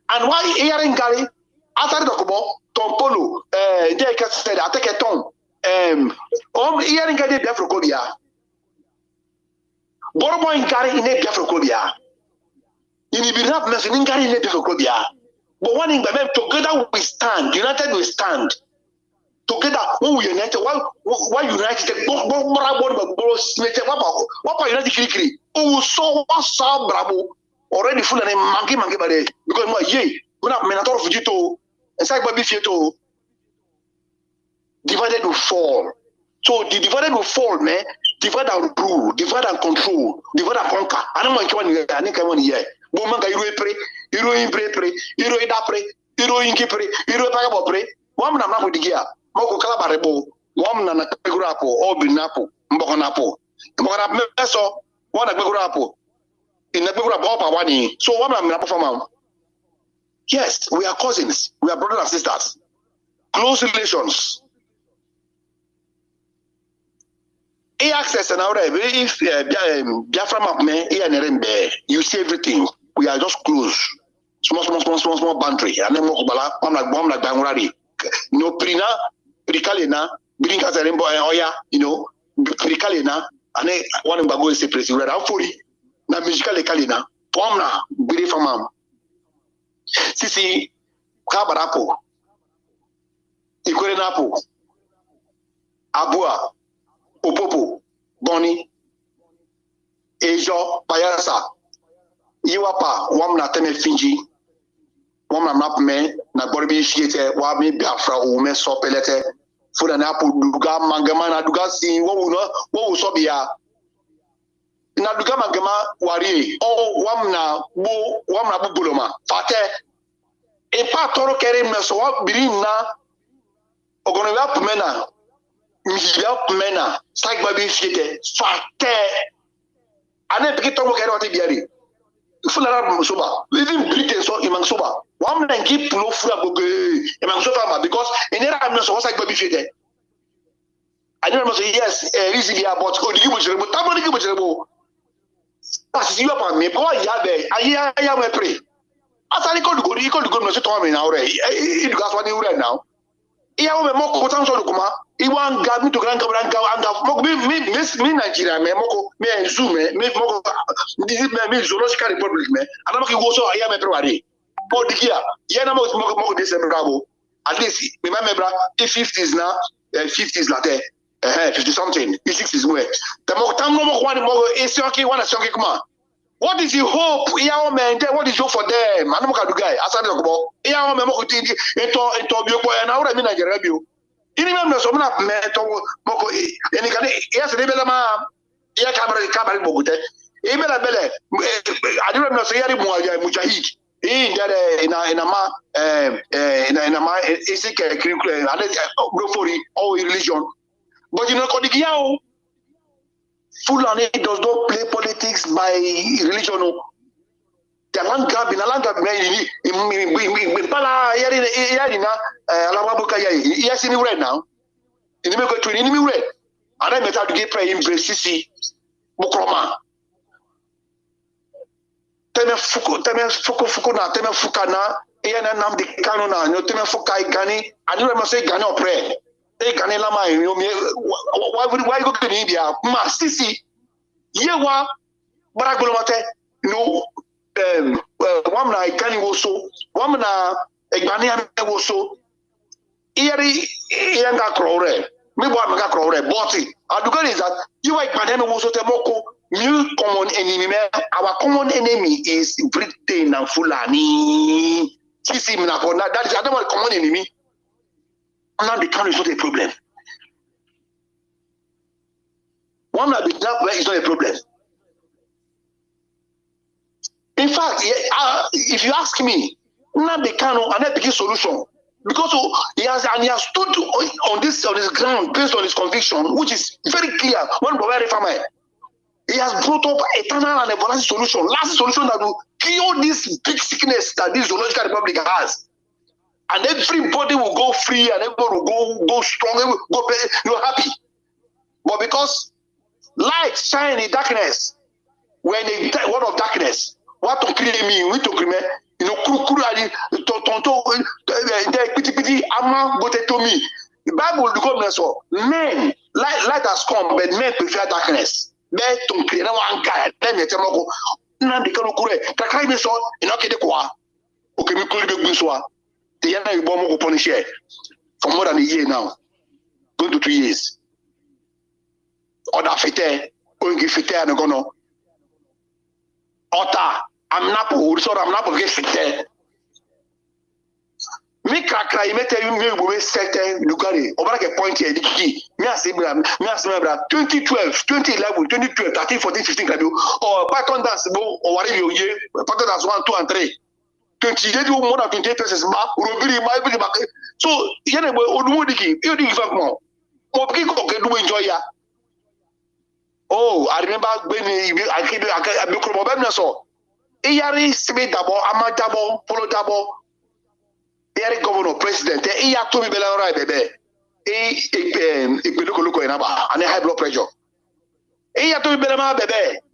and why hearing Gary after the Kobo, Tom Polo, Jake said, I take a tom, hearing Gary Biafra Cobia, Borbo in Gary in a Biafra Cobia, in the Binap mentioning Gary in a Biafra Cobia, but one in Babem together we stand, united we stand. together. When we united, why united? What united kiri? Oh, so what's up, bravo? Already full and mangi bade because my ye when I mean I thought of Jito and say baby fieto divided will fall. So the divided will fall, man. Divide and rule, divide and control, divide and conquer. I don't want you to any come on here. Woman, you pray, you pray, you da pray, you pray, you pray. Woman, I'm not with the gear. Moko Calabarebo, woman and a Pegurapo, or Binapo, Mbokanapo. Mbokanapo, one a Pegurapo. In the people of Wani. So what am I? Yes, we are cousins, we are brothers and sisters, close relations. A access and if Biafra map me, you see everything. We are just close. Small boundary. And then I'm like Bangurari. No Prina, Pricalina, Bring us a rainbow, you know, Pricalina, and then one of Bago is a place. We're out for it. Na musicale kalina pomna biri famam sisi kabarapo ikorenapo abua opopo boni ejo payasa yiwapa wamna teme finji wamna mapme na borbi shiete wa me Biafra o me so pelete fuda na apo duga mangama na duga si wo so bia na duga magama wari o wamna bu buloma fate e pa toro kere meso wa birina ogono ya pumena mjibia pumena strike baby fiete fate ane piki tomo kere wati biari fulara musoba even Britain so imang soba wamna ngi pulo fura goge imang soba because enera meso wa strike baby fiete I don't know say yes easily about ko digi bojere but tamoni digi bojere parce you up me boy ya be aya me pray asali ko dugo no se to me na ore I do gas one ure now iya wo me moko tan so dokuma I wan ga mi to gran anga moko me Nigeria me moko me zoom me moko me zoological republic me ana moko go so aya me pray wari o digia ya na moko de se bravo at least me bra 50s na 50s la te 50 something 60s where the more time no more one more is okay one is okay come on. What is the hope yeah man what is hope for them I no ka do guy asade ko yeah man mo ko ti eto bi ko na ora mi Nigeria bi o ini me so na me to moko eni kan yes de bela ma ya kamera bogute e bele adiro me so yari mujahid ndere ina ma isi curriculum and for all religion. But you know, Kodigiao, Fulani does not play politics by religion. The land grab in a land grab, in Pala, Yarina, Alababuka, yes, in red now. In the middle to an enemy red. And I met out to get pray in Bresisi, Bokroma. Temefuko, Temefukana, Nnamdi Kanu, no Temefukai Gani, and you must say Gano pray. Why go to India? Sisi, Yewa, Baragolomate, no, Wamna, Ikani Woso, Wamna, Egbania Woso, Erie, Yanga Crore, maybe Wamaka Crore, Botti. Adugan is that you like Madame Woso Temoko, new common enemy. Our common enemy is Britain and Fulani. Sisi, that is another common enemy. Now the Kanu is not a problem. One that is not a problem. In fact, if you ask me, now the Kanu and that begin solution because he has stood on this ground based on his conviction, which is very clear. One very family. He has brought up eternal and everlasting solution, last solution that will cure this big sickness that this zoological republic has. And everybody will go free and everybody will go strong, go happy. But because light shine in darkness, when a word of darkness, what to create me, we to create, you know, pity, ama go to me. The Bible becomes so men light has come, but men prefer darkness. Men to create one guy, then they tell me, Nnamdi Kanu kure, kakai me so, inoke de kwa, okay, me kuri be gunsoa. The Yana Ipob will punish here for more than a year now. going to 2 years. Oda fete, going to fete and gono. Ota, I'm not going fete. Me kakra you mete you me we certain lugari over like a point here the key me asibra 2012 2011 2012 13 14 15 gradio or pattern dance bo or whatever you pattern dance 1 2 and 3 20 they do more than 28 persons ma robiri ma be back so here they go odumodiki you dig fact more mo pick ko do enjoy ya. Oh, I remember when I be ko mo be na so iyari sibe dabo amadabo polo dabo Eric Governor President, he had to be right, baby. He look and high blood pressure. He had to be baby.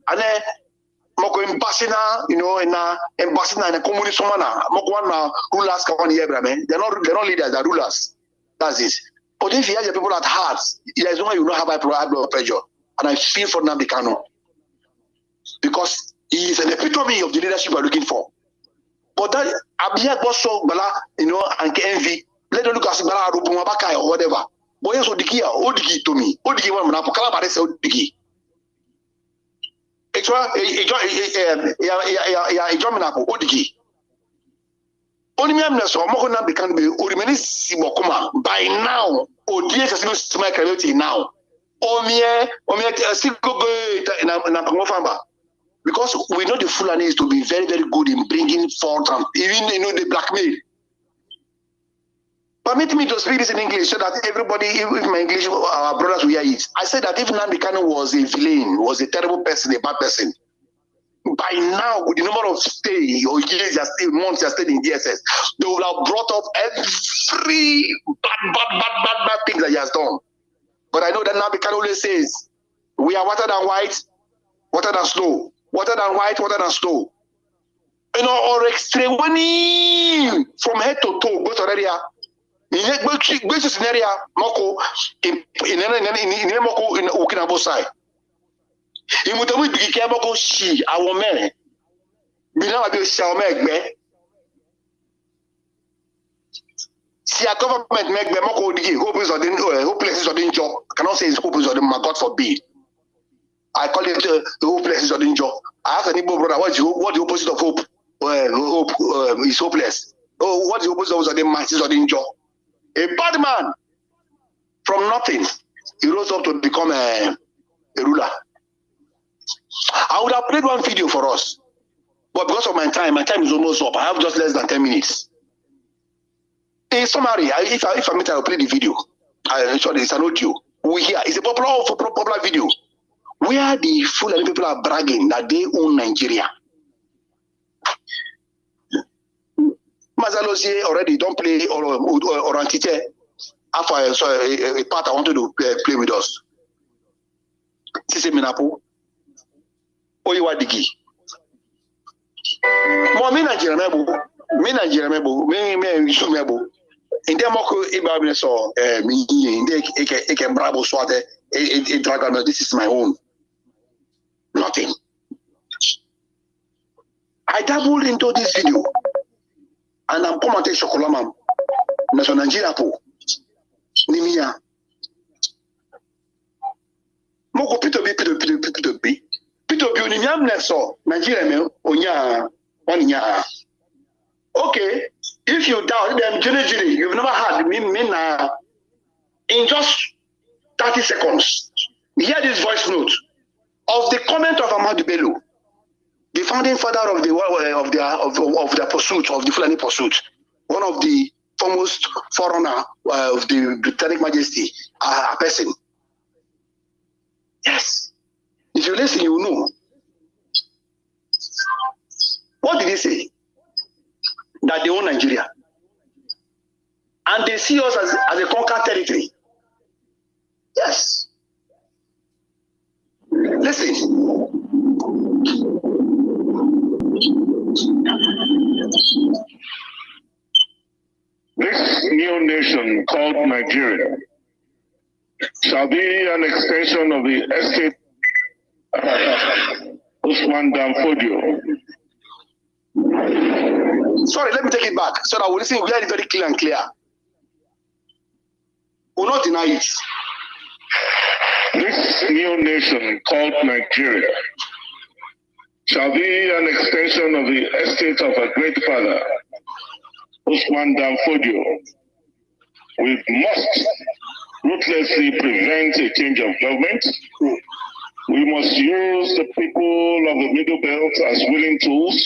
And then Moko ambassador, you know, and ambassador and a communist woman. Moko rulers come on here, man. They're not leaders, they're rulers. That's it. But if you have the people at heart, there's no way you don't have high blood pressure. And I feel for Nnamdi Kanu because he is an epitome of the leadership we're looking for. But that Abia Bosso Bala, you know, and envy. Let them look at Bala Rupumabaka or whatever. Boy, so Diki, Odiki to me. Odiki one Napokala Bares Odiki. It's a German Odiki. Only me so Mokona can be Urimenis Simokuma by now. Or dear to my community now. Omie Siko in Napamofamba. Because we know the Fulani is to be very, very good in bringing forth and even, you know, the blackmail. Permit me to speak this in English so that everybody, if my English, our brothers will hear it. I said that if Nnamdi Kanu was a villain, was a terrible person, a bad person, by now, with the number of stay or years, months you stayed in DSS, they would have brought up every bad thing that he has done. But I know that Nnamdi Kanu always says, we are water than white, water than snow. Water than white, water than snow. You know, or extreme from head to toe, go to area. Go to area, Moko, in Moko, in Okinawa side. In Mutamu, be careful, she, our man. We now have shall make me. See, a government make me Moko, the hopeless or the places or the job. Cannot say it's hopeless or the God forbid. I call it the hope places or danger. I ask an Igbo brother, what the opposite of hope? Hope is hopeless. Oh, what the opposite of the masses or danger? A bad man from nothing, he rose up to become a ruler. I would have played one video for us, but because of my time is almost up. I have just less than 10 minutes. In summary, if I meet, I will play the video. It's an audio. We hear it's a popular video. Where the Fulani people are bragging that they own Nigeria. Mazi Alozie already don't play or Antite. After a part I wanted to play with us. Sise Minapo. Oyewa Digi. Me Nigeria mebo. Me in the moko Ibabi so me in the eke bravo swate a dragon. This is my own. Nothing. I dabbled into this video and I'm commenting Shokolama. National Nigeria po. Nimia. Moko P2B. Union Neso, Nigeria me onya waninya. Okay, if you doubt them, Jiri, you've never had me in just 30 seconds. Hear this voice note of the comment of Ahmadu Bello, the founding father of the pursuit of the Fulani pursuit, one of the foremost forerunner of the Britannic Majesty, a person. Yes, if you listen, you know. What did he say? That they own Nigeria. And they see us as a conquered territory. Yes. Listen. This new nation called Nigeria shall be an extension of the estate Usman Danfodio. Sorry, let me take it back so that we listen very, very clear and clear. will not deny it. This new nation called Nigeria shall be an extension of the estate of our great father, Usman Dan Fodio. We must ruthlessly prevent a change of government. We must use the people of the Middle Belt as willing tools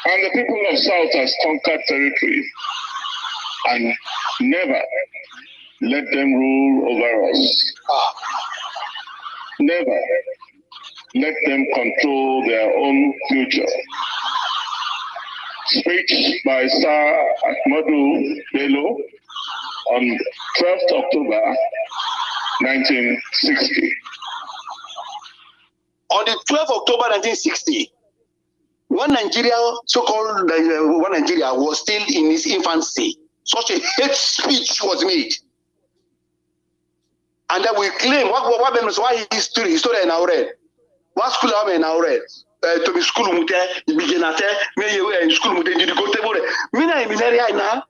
and the people of South as conquered territory, and never let them rule over us. Never let them control their own future. Speech by Sir Ahmadu Bello on 12th October 1960. On the 12th October 1960, when Nigeria, so-called when Nigeria was still in its infancy, such a hate speech was made. And then we claim, why history in our red? What school am I in our red? To be school mute, bigenate, me school mute, you go table. Mina minaria na.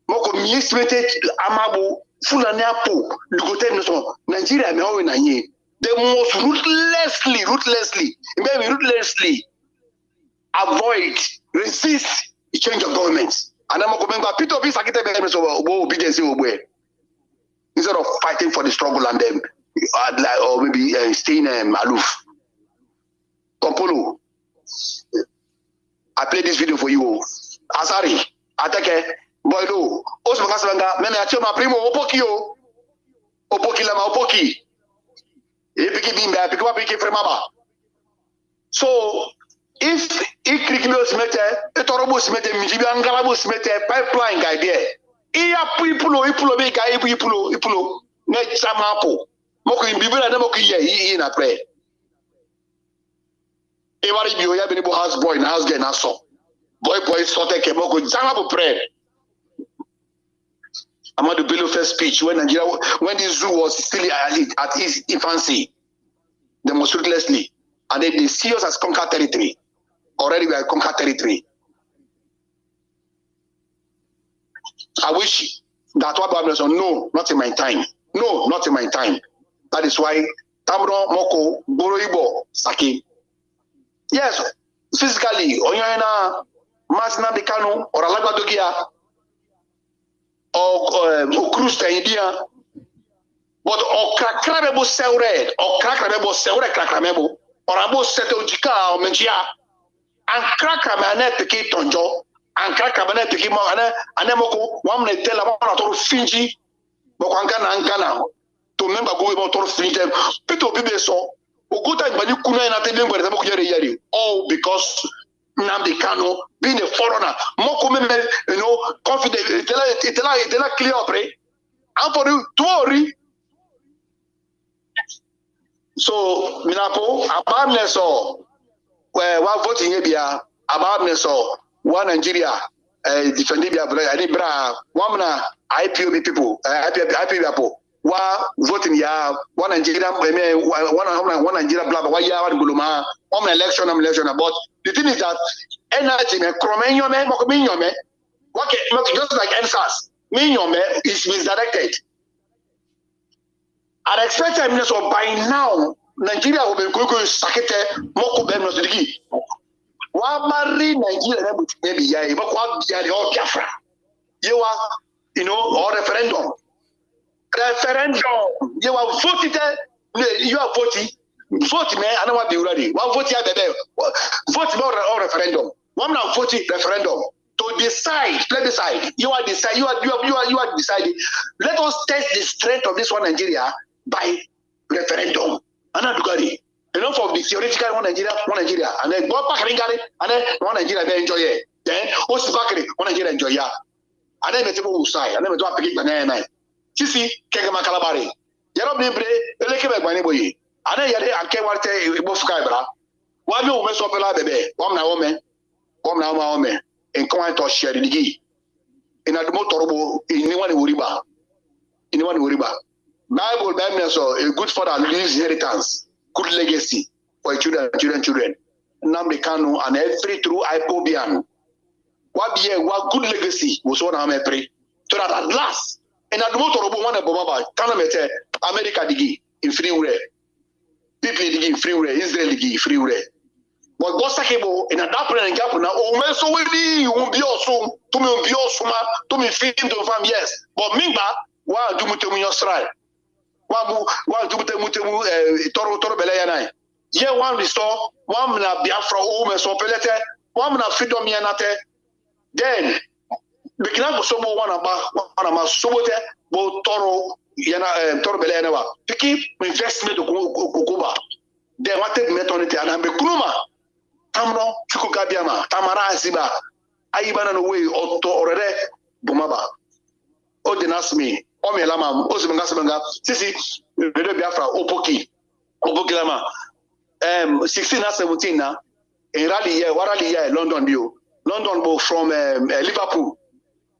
Moko mi estimate amabu fulani apo. You go tell me so. Nigeria me always na ye. The most ruthlessly, maybe ruthlessly avoid, resist the change of government. And I'm going to Peter B. obedience instead of fighting for the struggle and them, or maybe staying aloof. Kompolo, I play this video for you. Asari, Atake, Boydo, Osmakasanga, Mena Primo, Opokio, Opoki Lama Opoki. So, if Ikriklos mete, Etorobus mete, Mijibangalabus mete, pipeline idea, Iya Ipulo, make Ipulo, make Samapo, Moki Bibula, Nemoki, in a prayer. Everybody, you have been house boy and house girl, so boy, Sotek, Moko, Zamapo prayer. Ahmadu Bello first speech when Nigeria, when the zoo was still at its infancy, they most ruthlessly, and they see us as conquered territory. Already we are conquered territory. I wish that what Bible said, no, not in my time. No, not in my time. That is why Tamro Moko Boroibo Saki. Yes, physically, Onyoena, Nnamdi Kanu, or Alagba Dogia. Or cruise to India, but or crackrabble sell red, or crackrabble sell red crackrabble, or abo settle jika or menchia, and crackramanet to keep tonjo, and crackramanet to keep and Nemoko, one may tell about a Finji, Bokangana and Ghana, to remember going about to Finji, Pito Bibeso, or good time, but you couldn't have been with the Yari, all because Nnamdi Kanu being a foreigner, more you know, confident, it's not clear, and for you to worry. So, Minapo, abamness or where one voting here, abamness or one Nigeria, defending Bra, one IPOB people, IPOB people, one voting ya, one Nigeria, one Nigeria, blah, why you are Guluma, one election, but the thing is that energy, just like NSAS, is misdirected. I expect so by now, Nigeria will be going to Sakete, Moko Benosiki. Wamari Nigeria, maybe ya, but Biafra. You are, you know, or referendum. You are voted, you are voting. Vote, man, I don't want to be ready. One vote, vote or referendum. One now vote referendum to decide. Let decide. You are decide. You are deciding. Let us test the strength of this one Nigeria by referendum. Anadugari. Enough of the theoretical one Nigeria, and then go back and then one Nigeria they enjoy it. Then also back one Nigeria enjoy ya. And then the people will say, and then we do a pick banana. Sisi Kegama Kalabari. Yarob Libre, Elekebe Baniboyi. Ane yade anke warte ibofuka ibra. Wami ume sopela bebe. Wamna ome. Enkwa ito share digi. Ina dumo torobo iniwani uriba. Bible so a good father leaves inheritance, good legacy for children. Nnamdi Kanu and every true Ipobian. What good legacy was one of my pray. So that at last And at the motor of one of Baba, Tanamete, America digi in free way. People digi in free way, Israel digi free way. But what's a cable in a dapper and gap now? Oh, man, so we won't be also to me, to me, feed to farm, yes. But Mimba, why do you your strike? Why do you Toro Belayana? Yeah, one restore, one Biafra home and so pelete, one freedom yanate. Then, the Knack so one about Sobote, both Toro Toro Belayana. To keep investment to Kukuba. Then what take metonity and I'm a Kuruma. Tamno, Chukukabiama, Tamara Ziba, Aiban away or Torre Bumaba. Oh, then ask me, Omi Lama, Ozimangasanga, Sisi, Biafra, Opokilama. 16 and 17 now. In rally year, London view. London from Liverpool.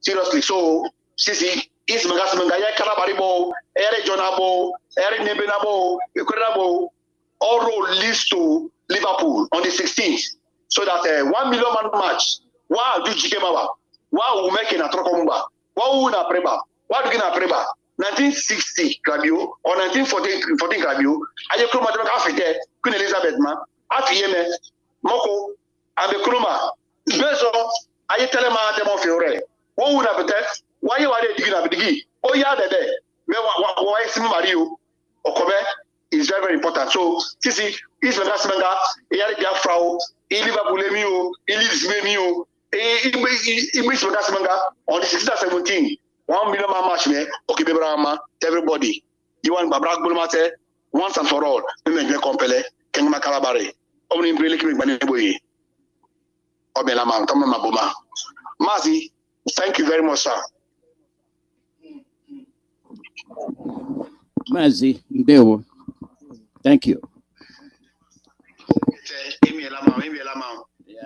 Seriously, so Sisi, East Mangasamanga, Calabaribo, Eric Jonabo, Eric Nebenabo, Equitable, all road leads to Liverpool on the 16th. So that 1 million man match. Wow, do Jikemawa. Wow, we make a Trokomba. Wow, na Preba. What do you na Preba? 1960 Grabio or 1914 Grabio. I just come out Africa, Queen Elizabeth, ma. Afiyeme, Moko, and the Kruma. Bezo, I tell him I'm of your what would have been? Why you are digging up the gee? Oh, yeah, the day. Why is Mario or Kobe is very, very important. So, Sisi, is the last manga, Yari Biafra, Liverpool, Elis, English manga on the 16th 17. 1 million match me, okay, Bebrama, everybody. You want Babrak Bulmate once and for all. Women get compele, King Macalabari. Only really keep Baneboy. Obelama, Tama Mabuma. Mazi, thank you very much, sir. Mazi, Ndeo, thank you. Yeah.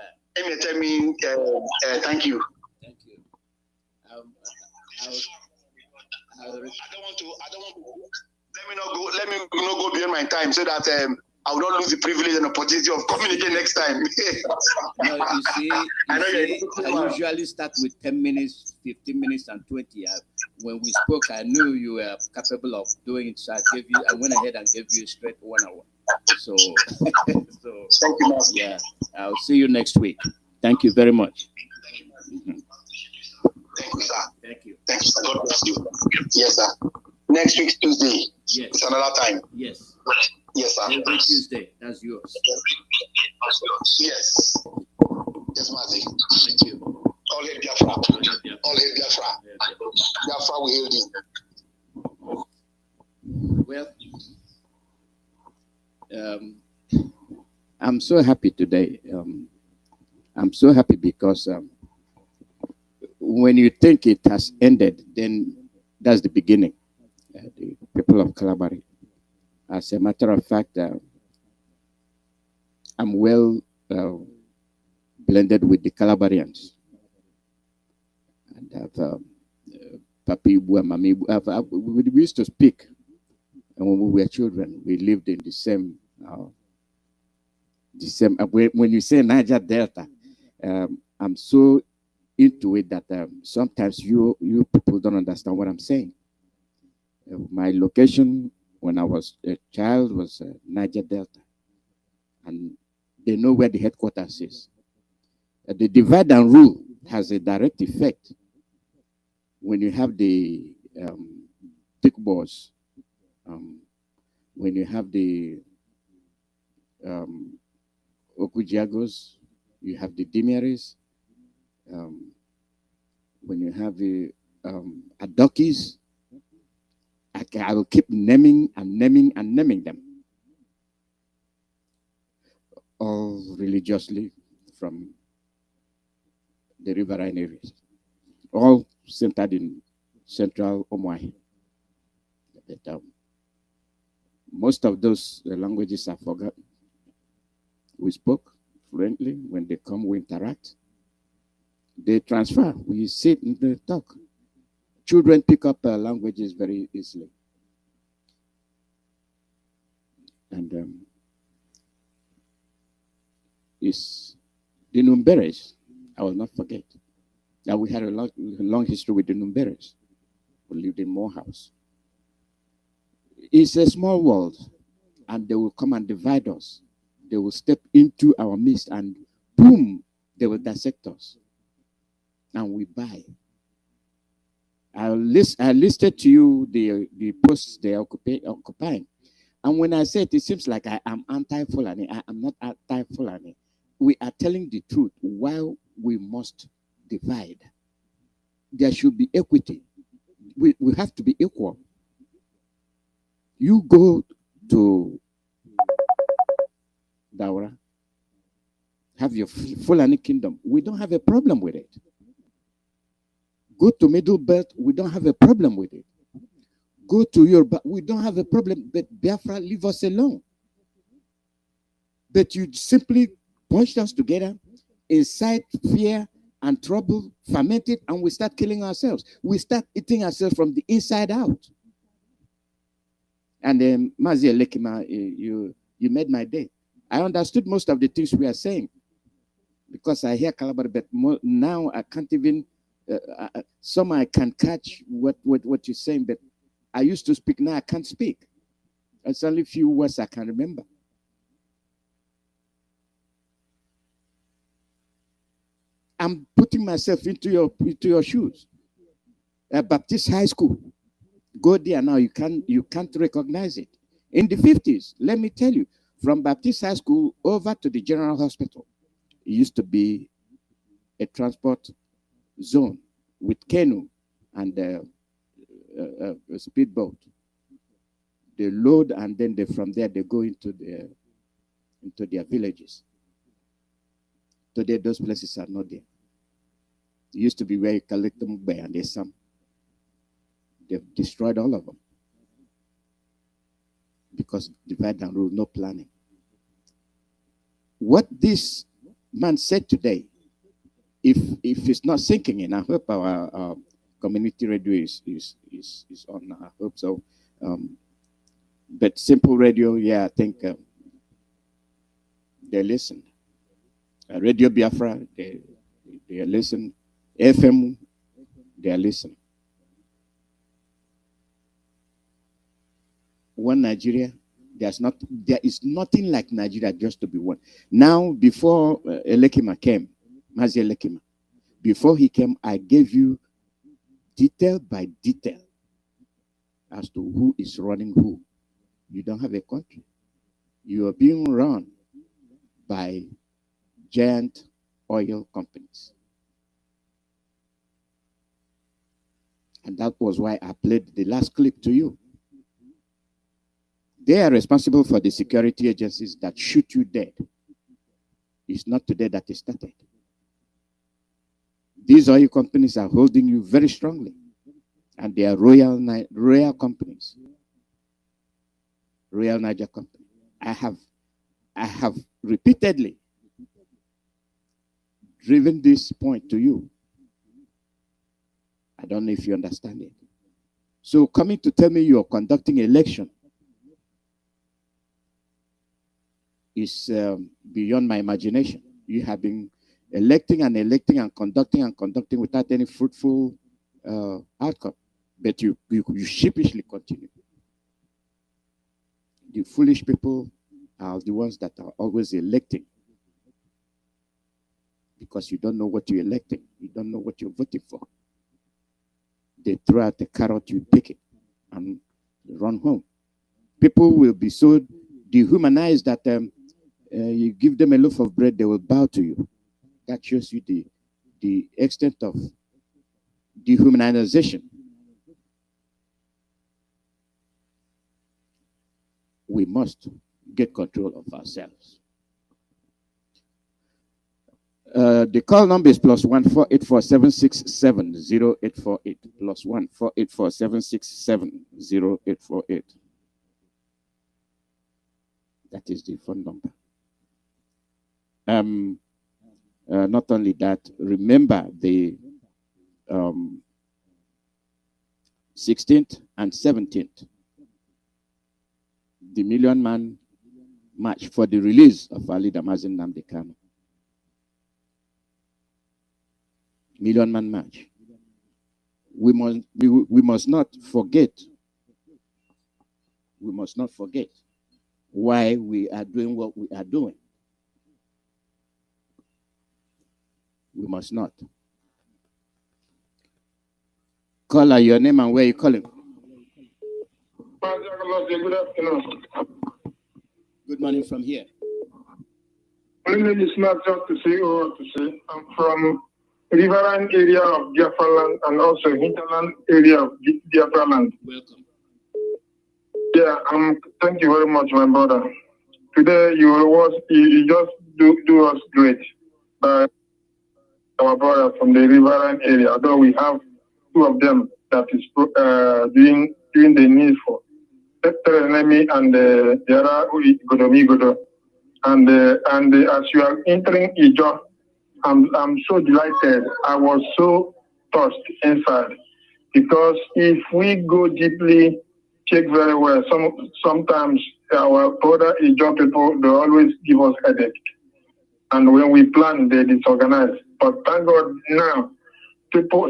Tell me, thank you. Thank you. I don't want to. Let me not go beyond my time so that I will not lose the privilege and opportunity of communicating next time. No, you see, I usually start with 10 minutes, 15 minutes, and 20. When we spoke, I knew you were capable of doing it, so I went ahead and gave you straight 1 hour. So, thank you, Master. Yeah, I'll see you next week. Thank you very much. Mm-hmm. Thank you, sir. Thank you. Thank you, sir. God bless you. Yes, sir. Next week, Tuesday. Yes. It's another time. Yes. Yes, sir. Every Tuesday. That's yours. Yes. Yes, Mazi. Thank you. All hail Biafra. All hail Biafra. Biafra we hail thee. Well, I'm so happy today. I'm so happy because when you think it has ended, then that's the beginning. The people of Kalabari. As a matter of fact, I'm well blended with the Kalabarians. And Papi Ibu and Mami Ibu. We used to speak. And when we were children, we lived in the same. When you say Niger Delta, I'm so into it that sometimes you people don't understand what I'm saying. My location when I was a child was Niger Delta, and they know where the headquarters is. The divide and rule has a direct effect when you have the thick boss, when you have the Okujiagos, you have the Dimiaris, when you have the Adokis. I will keep naming them, all religiously from the riverine areas, all centered in central Omwai. But, most of those languages are forgotten. We spoke fluently. When they come, we interact. They transfer. We sit and they talk. Children pick up languages very easily. And it's the Numberes. I will not forget. Now we had a long history with the Numberes. We lived in Morehouse. It's a small world, and they will come and divide us. They will step into our midst, and boom, they will dissect us. And we buy. I listed to you the posts they are occupying. And when I say it seems like I am anti-Fulani. I am not anti-Fulani. We are telling the truth while we must divide. There should be equity. We have to be equal. You go to Daura, have your Fulani kingdom. We don't have a problem with it. Go to Middle Belt, we don't have a problem with it. Go to Yoruba, we don't have a problem, but Biafra, leave us alone. But you simply punched us together, incite fear and trouble, ferment it, and we start killing ourselves. We start eating ourselves from the inside out. And then, Mazi Alozie, you made my day. I understood most of the things we are saying because I hear Calabar, but now I can't even. Some I can catch what you're saying, but I used to speak, now I can't speak. It's only a few words I can remember. I'm putting myself into your shoes. Baptist High School. Go there now, you can't recognize it. In the 50s, let me tell you, from Baptist High School over to the General Hospital, it used to be a transport zone with Kanu and a speedboat. They load, and then from there they go into their villages. Today those places are not there. It used to be where you collect them by, and there's some. They've destroyed all of them because divide and rule, no planning. What this man said today, if it's not sinking in, I hope our community radio is on. I hope so. But simple radio, yeah, I think they listen. Radio Biafra, they listen. FM, they are listening. One Nigeria, there is nothing like Nigeria just to be one. Now, before Elekima came, Mazi Alozie, before he came, I gave you detail by detail as to who is running who. You don't have a country. You are being run by giant oil companies. And that was why I played the last clip to you. They are responsible for the security agencies that shoot you dead. It's not today that it started. These oil companies are holding you very strongly. And they are royal companies. Royal Niger Company. I have repeatedly driven this point to you. I don't know if you understand it. So coming to tell me you're conducting election is beyond my imagination. You have been electing and conducting without any fruitful outcome. But you sheepishly continue. The foolish people are the ones that are always electing because you don't know what you're electing. You don't know what you're voting for. They throw out the carrot, you pick it, and run home. People will be so dehumanized that you give them a loaf of bread, they will bow to you. That shows you the extent of dehumanization. We must get control of ourselves. The call number is +1 484 0848 +1 484 0848. That is the phone number. Not only that, remember the 16th and 17th, the Million Man March for the release of our leader, Nnamdi Kanu. Million Man March. we must not forget. We must not forget why we are doing what we are doing. We must not. Caller, your name and where you calling? Mazi Alozie, good afternoon. Good morning from here. My name is not just to say or to say. I'm from riverine area of Biafra land and also hinterland area of Biafra land. Welcome. Yeah, thank you very much, my brother. Today you just do us great. Our brother from the riverine area, although we have two of them that is doing the needful. Enemy and the other Godomigodo. And as you are entering Ijo, I'm so delighted. I was so touched inside because if we go deeply, check very well. Sometimes our brother Ijo people, they always give us headache, and when we plan, they disorganize. But thank God now,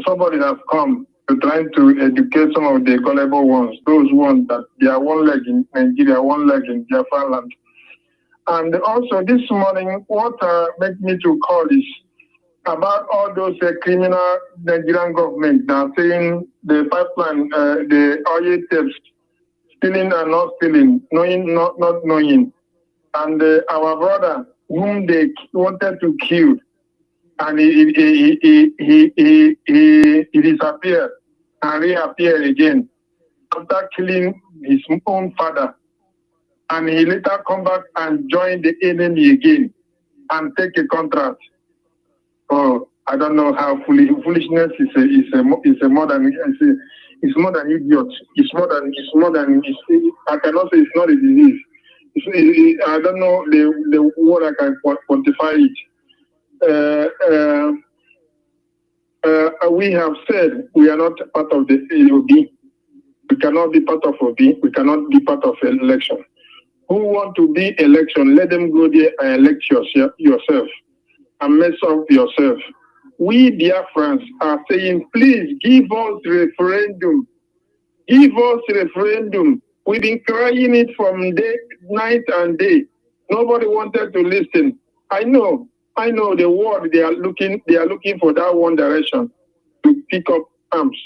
somebody has come to trying to educate some of the gullible ones, those ones that they are one leg in Nigeria, one leg in Biafra land. And also this morning, what made me to call is about all those criminal Nigerian government that are saying the pipeline, the oil tapes, stealing and not stealing, knowing, not knowing. And our brother, whom they wanted to kill, and he disappeared and reappeared again after killing his own father. And he later come back and join the enemy again and take a contract. Oh, I don't know how foolishness is more than idiot. It's more than I cannot say it's not a disease. I don't know the word I can quantify it. We have said we are not part of the OB. We cannot be part of OB. We cannot be part of an election. Who want to be election, let them go there and elect yourself and mess up yourself. We Biafrans are saying, please give us referendum. Give us referendum. We've been crying it from night and day. Nobody wanted to listen. I know the world they are looking for that one direction to pick up arms.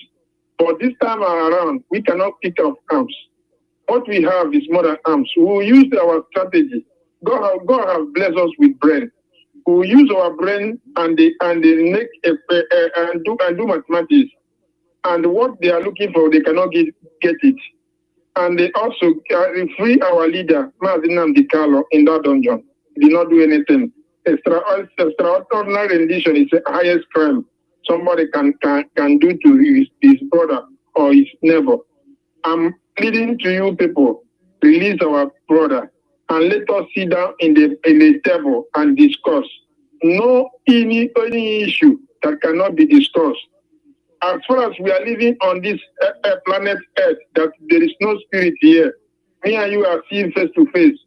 But this time around, we cannot pick up arms. What we have is more than arms. We will use our strategy. God has blessed us with brain. We will use our brain and do mathematics. And what they are looking for, they cannot get it. And they also free our leader, Mazi Nnamdi, in that dungeon. He did not do anything. Extraordinary rendition is the highest crime somebody can do to his brother or his neighbor. I'm pleading to you people, release our brother and let us sit down in the table and discuss. No any issue that cannot be discussed. As far as we are living on this planet Earth, that there is no spirit here. Me and you are seeing face to face.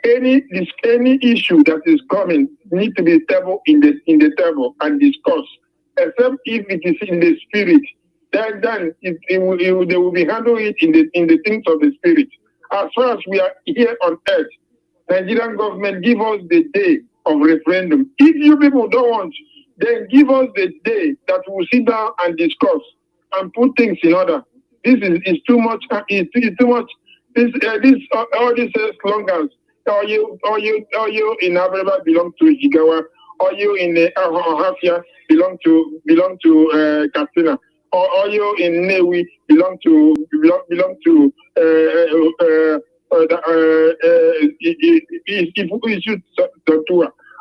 Any issue that is coming need to be table in the table and discuss. Except if it is in the spirit, then they will be handling it in the things of the spirit. As far as we are here on earth, Nigerian government give us the day of referendum. If you people don't want, then give us the day that we'll sit down and discuss and put things in order. This is too much. It's too much. All these slogans. All you in Abreba belong to Jigawa. All you in Hafia belong to Katsina. All you in Newi belong to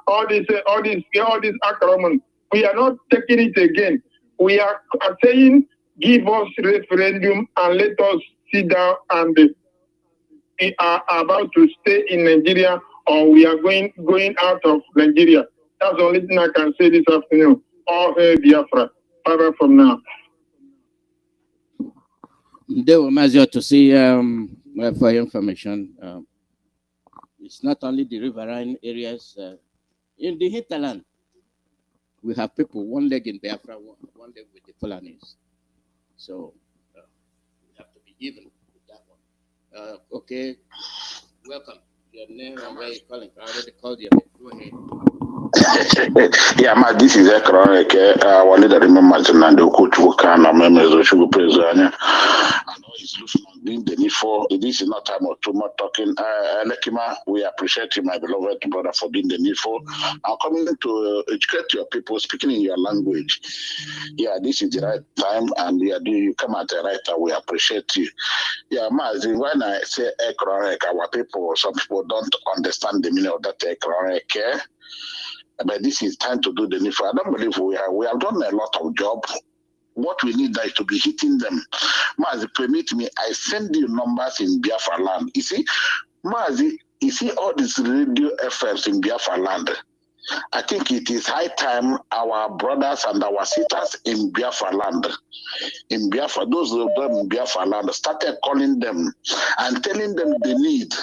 all these acronyms. We are not taking it again. We are saying, give us referendum and let us sit down and we are about to stay in Nigeria or we are going out of Nigeria. That's the only thing I can say this afternoon. All hail Biafra. Bye from now. They were measured to see for your information. It's not only the riverine areas. In the hinterland, we have people, one leg in Biafra, one leg with the Fulanis. So we have to be even with that one. Okay, welcome. Your name and where you're calling. I already called you. Go ahead. Yeah, this is Economic. One leader remembers Nnamdi Kanu memories of Sugar President. I know he's looking the need for this is not time or too much talking. Lekima, we appreciate you, my beloved brother, for being the needful. I'm coming to educate your people speaking in your language. Yeah, this is the right time, and you come at the right time. We appreciate you. Yeah, Mazi, when I say economic, our people, some people don't understand the meaning of that economic. But this is time to do the needful. I don't believe we have done a lot of job. What we need is to be hitting them. Mazi, permit me, I send you numbers in Biafra land. You see, Mazi, you see all these radio FMs in Biafra land. I think it is high time our brothers and our sisters in Biafra land, in Biafra, those of them in Biafra land, started calling them and telling them the need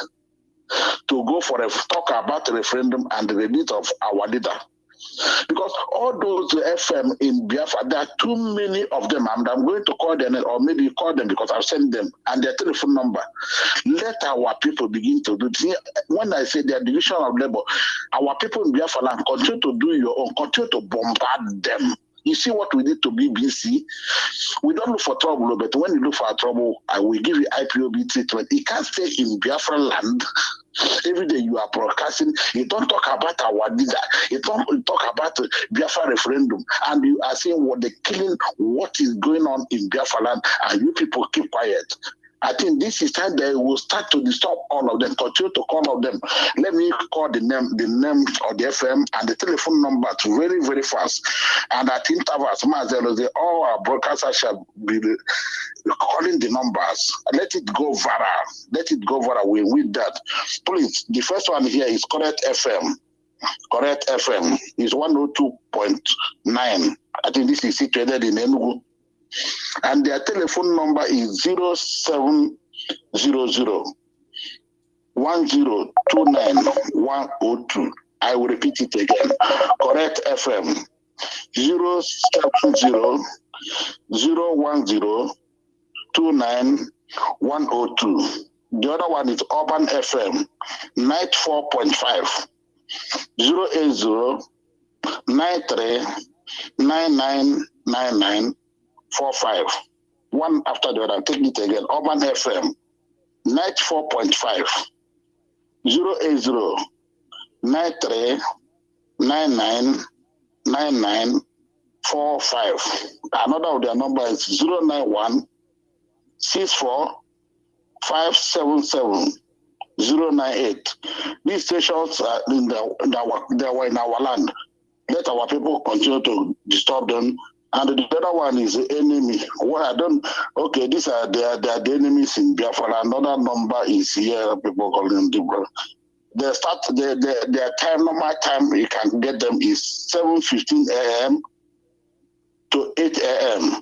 to go for a talk about a referendum and the need of our leader. Because all those FM in Biafra, there are too many of them, and I'm going to call them, or maybe call them because I've sent them and their telephone number. Let our people begin to do this. When I say their division of labor, our people in Biafra land, continue to do your own, continue to bombard them. You see what we did to BBC? We don't look for trouble, but when you look for trouble, I will give you IPOB treatment. You can't stay in Biafra land. Every day you are broadcasting, you don't talk about our leader, you don't talk about the Biafra referendum, and you are saying what they're killing, what is going on in Biafra land, and you people keep quiet. I think this is time they will start to disturb all of them, continue to call all of them. Let me call the name of the FM and the telephone number very, very fast. And at intervals, Mazi Alozie, all our broadcasters shall be calling the numbers. Let it go viral. Let it go viral. We with that. Please, the first one here is Correct FM. Correct FM is 102.9. I think this is situated in Enugu. And their telephone number is 0700 1029102. I will repeat it again. Correct FM 070 29102. The other one is Urban FM 94.5 080 93 9999 45. One after the other. Take it again. Urban FM 94.5 080 93 99 9945. Another of their number is 091 64 577 098. These stations are they were in our land. Let our people continue to disturb them. And the other one is the enemy. Well, I don't. Okay, these are the enemies in Biafra. Another number is here. People calling them. They start their time. Normal time you can get them is 7:15 a.m. to 8 a.m.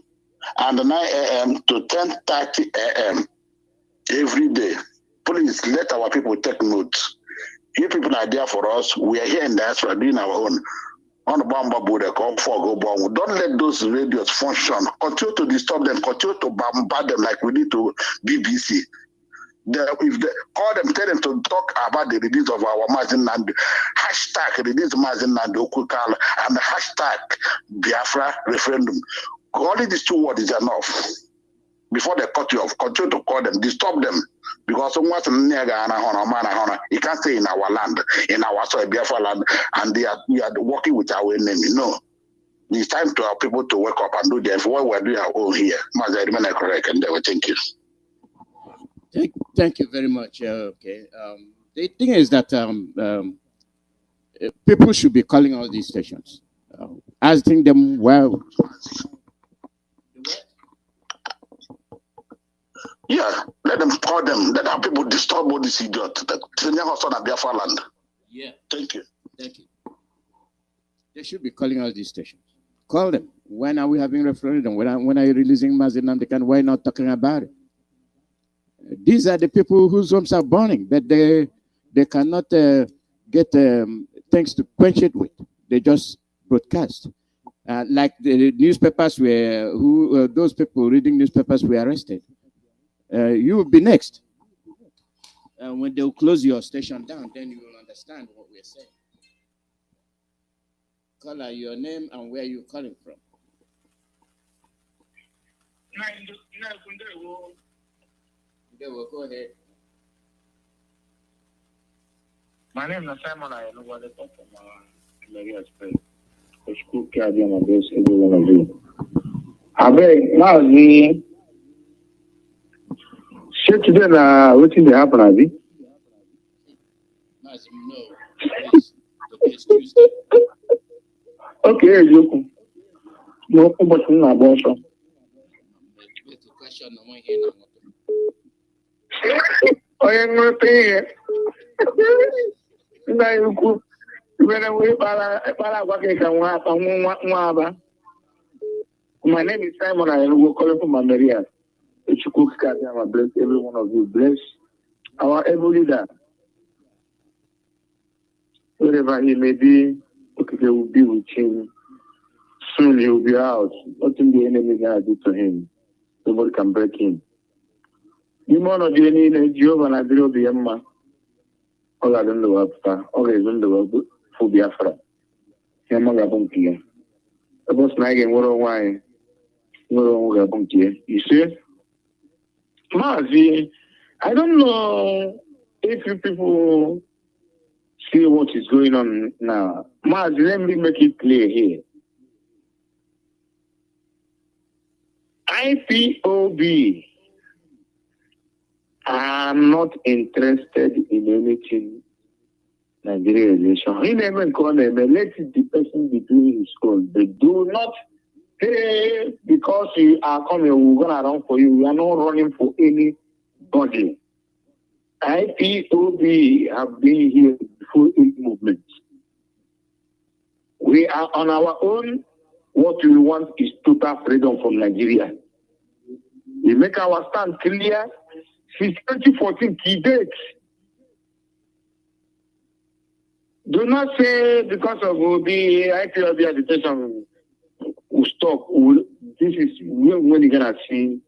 and 9 a.m. to 10:30 a.m. every day. Please let our people take notes. You people are there for us. We are here in the diaspora doing our own. Don't let those radios function. Continue to disturb them. Continue to bombard them like we did to BBC. If they call them, tell them to talk about the release of our Mazi Nnamdi. Hashtag release Mazi Nnamdi Okukala and hashtag Biafra referendum. Only these two words is enough. Before they cut you off, continue to call them, disturb them. Because you can't stay in our land, in our soil, Biafra land, and we are working with our enemy. No. It's time to our people to wake up and do this. What we're doing our own here. Thank you. Thank you very much. Okay. The thing is that people should be calling all these stations, asking them well. Yeah, let them call them. Let our people disturb all these idiots. Biafra land. Yeah. Thank you. Thank you. They should be calling all these stations. Call them. When are we having referendum? When are you releasing Mazi Nnamdi? Why not talking about it? These are the people whose homes are burning, but they cannot get things to quench it with. They just broadcast. like the newspapers were, those people reading newspapers were arrested. You will be next. When they'll close your station down, then you will understand what we're saying. Call out your name and where you're calling from. Go ahead. My name is Simon. I know what from Maria Spain. Mazi, shit today na wetin dey happen, Abi? Mazi, no. Today's Tuesday. Okay, you. No, but na boso. Question no one here Oh, you no pay. Na you. When we para wake kan my name is Simon. I will call from Maria. It's a cook cat. I'm bless every one of you. Bless our every leader. Wherever he may be, okay, they will be with him. Soon he will be out. Nothing the enemy can do to him. Nobody can break him. You know, the enemy, Jehovah, and I do the Emma. All I don't know after. All I don't know for Biafra. Emma Gabonkia. The boss nagging, what a wine. You see? Mazi, I don't know if you people see what is going on now. Mazi, let me make it clear here. IPOB are not interested in anything Nigeria election. He never call them, let the person be doing his own. They do not say because you are coming, we're gonna run for you. We are not running for anybody. IPOB have been here before any movement. We are on our own. What we want is total freedom from Nigeria. We make our stand clear since 2014 key date. Do not say because of the IPOB agitation will stop. This is when we're gonna see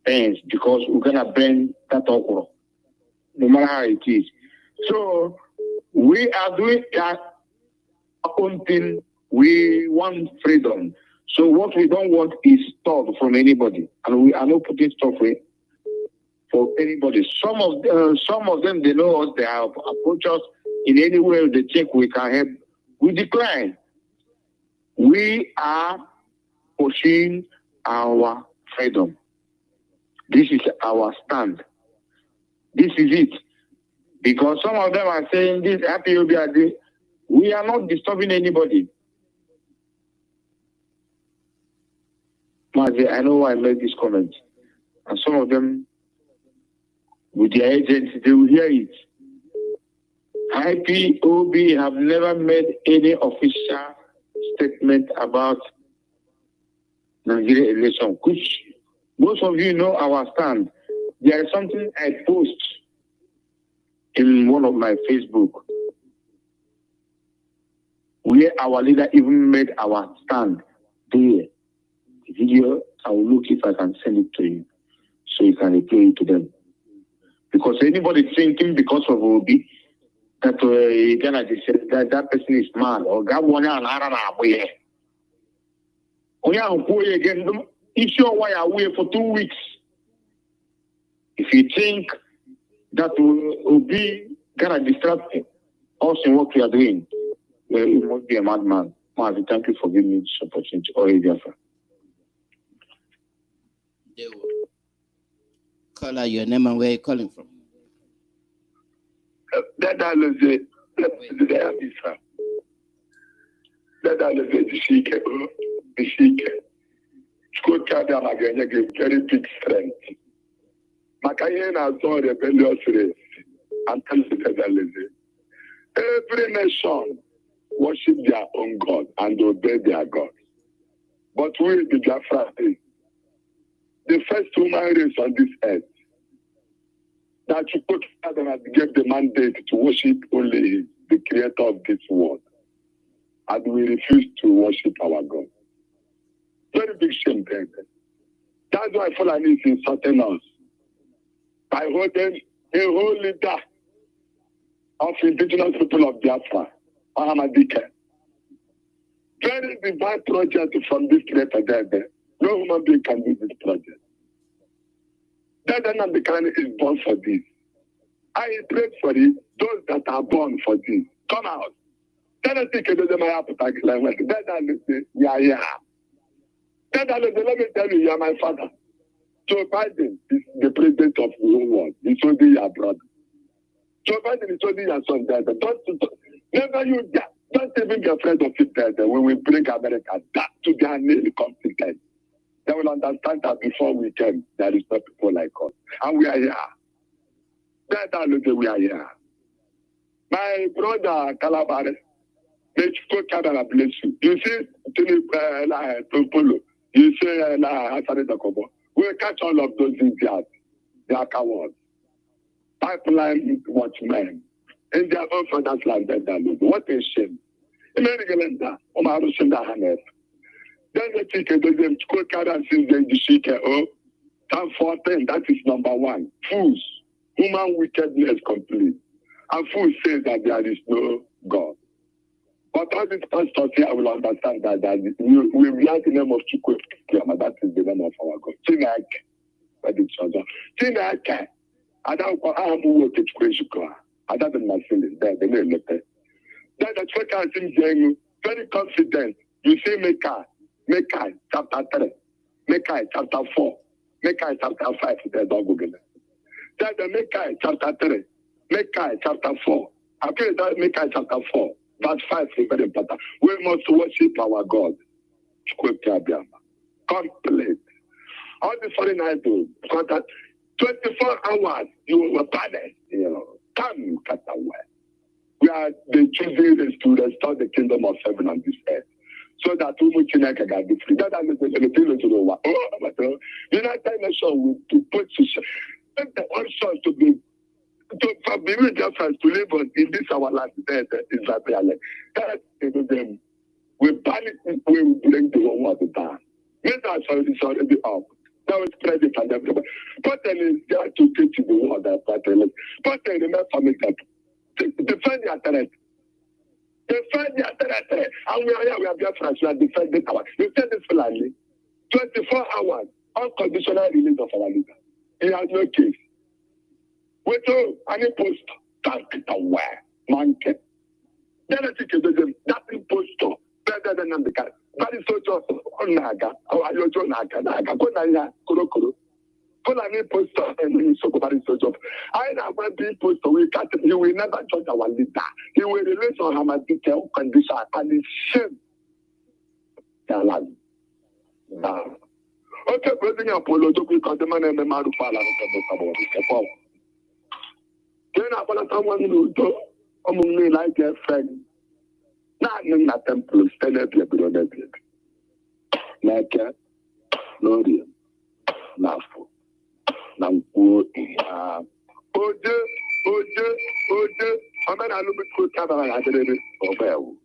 things because we're gonna burn that okra, no matter how it is. So we are doing our own thing. We want freedom. So what we don't want is stuff from anybody, and we are not putting stuff for anybody. Some of them they know us. They have approached us in any way they think we can help. We decline. We are pushing our freedom. This is our stand. This is it. Because some of them are saying this IPOB, we are not disturbing anybody. Mazi, I know why I made this comment. And some of them, with their agents, they will hear it. IPOB have never made any official statement about Nigeria election, which most of you know our stand. There is something I post in one of my Facebook where our leader even made our stand there. The video, I will look if I can send it to you so you can reply it to them. Because anybody thinking because of Obi that that person is mad or God one and again. If you're why away for 2 weeks, if you think that will be gonna distract us in what we are doing, well, it must be a madman. Mazi, thank you for giving me this opportunity. Or Biafra. Call out your name and where you're calling from. That Alozie, that Alozie, the Sheikh. School Kadam again, you give very big strength. Makayena saw rebellious race and tell the every nation worship their own God and obey their God. But we, the Biafrans, the first human race on this earth, that you put together and gave the mandate to worship only the creator of this world. And we refuse to worship our God. Very big shame there. That's why Fulani is insulting us by holding a whole leader of indigenous people of Biafra, Ahamadike. Very divine project from this letter there. No human being can do this project. That Nnamdi is born for this. I pray for it, those that are born for this. Come out. Then I think it doesn't matter. Then I say, yeah. Then I say, let me tell you, you are my father. Joe Biden is the president of the whole world. He's only your brother. Joe Biden is only your son. Never you don't even be afraid of it. We will bring America back to their nail competence. They will understand that before we came, there is no people like us. And we are here. We are here. My brother Calabar, may God bless you. You see, Polo, you say, we'll catch all of those Indians. They are cowards. Pipeline watchmen. In their own father's land, what a shame. Then they think them school currencies in the Shike. Oh, time 14, that is number one. Fools, human wickedness complete. And fools say that there is no God. But all these pastors here will understand that we react in the name of Chukwu. That is the name of our God. Tinak, that is Chazon. Tinak, I don't know how to work it. I don't know feeling there. Then the church is very confident. You see, Mecca chapter 3, Mecca chapter 4, Mecca chapter 5. There's no Google. Then the Mecca chapter 3, Mecca chapter 4. Okay, that Mecca chapter 4, verse 5 is very important. We must worship our God. Complete. All the foreign idols, 24 hours, you were punished. Come, cut away. We are the choosing to restore the kingdom of heaven on this earth. So that we can be free. That is the United Nations will to put the option to be Biafrans to live on in this our land is Israel. That we ban it, we will bring the whole world down. This is already up. Now it's spread it and everybody. But then is there to teach the world that but then remember me that defend your threat. Defend your threat. And we are Biafrans, we are defending our. You said this finally. 24 hours, unconditional release of our leader. He has no case. Wait till any post, tank it away, monkey. Then I think that impostor better than the guy. That is so just on Naga, or I don't Naga, Kuro. Pull an impostor and so job. I know when the impostor will cut, he will never judge our leader. He will release on him a detailed condition and it's shame. Okay, President Apollo, because the man and the man who follow the then I follow someone who do among me like a friend. Not in that temple, stand up your brother. Like a Lorian, Nafu, Nampu, Oje, I'm going to look at camera. I did it over.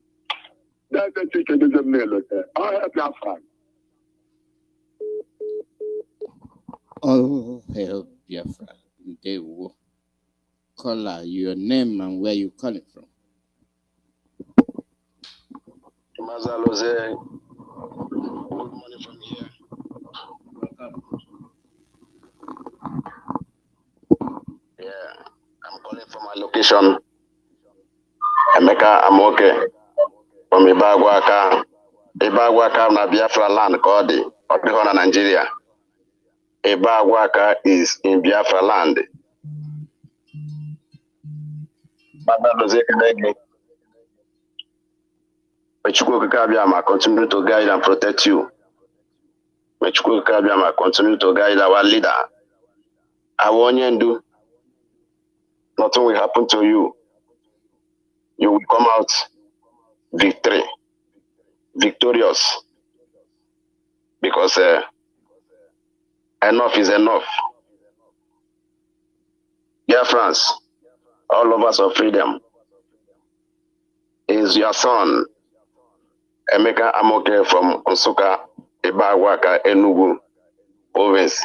That's the chicken is a meal. I have your friend. Oh, hell, Biafra. They will call your name and where you calling from. Mazi Alozie, good morning from here. Yeah, I'm calling from my location. Emeka, I'm okay. From Ibagwaka na Biafra land called Odihona, Nigeria. Ibagwaka is in Biafra land. Mazi Alozie Kedege. May Chukwu Kabiama continue to guide and protect you. May Chukwu Kabiama continue to guide our leader. I want you to do. Nothing will happen to you. You will come out victorious. Because enough is enough. Biafrans, all of us of freedom, is your son, Emeka Amoke from Nsukka, Ibawaka Enugu province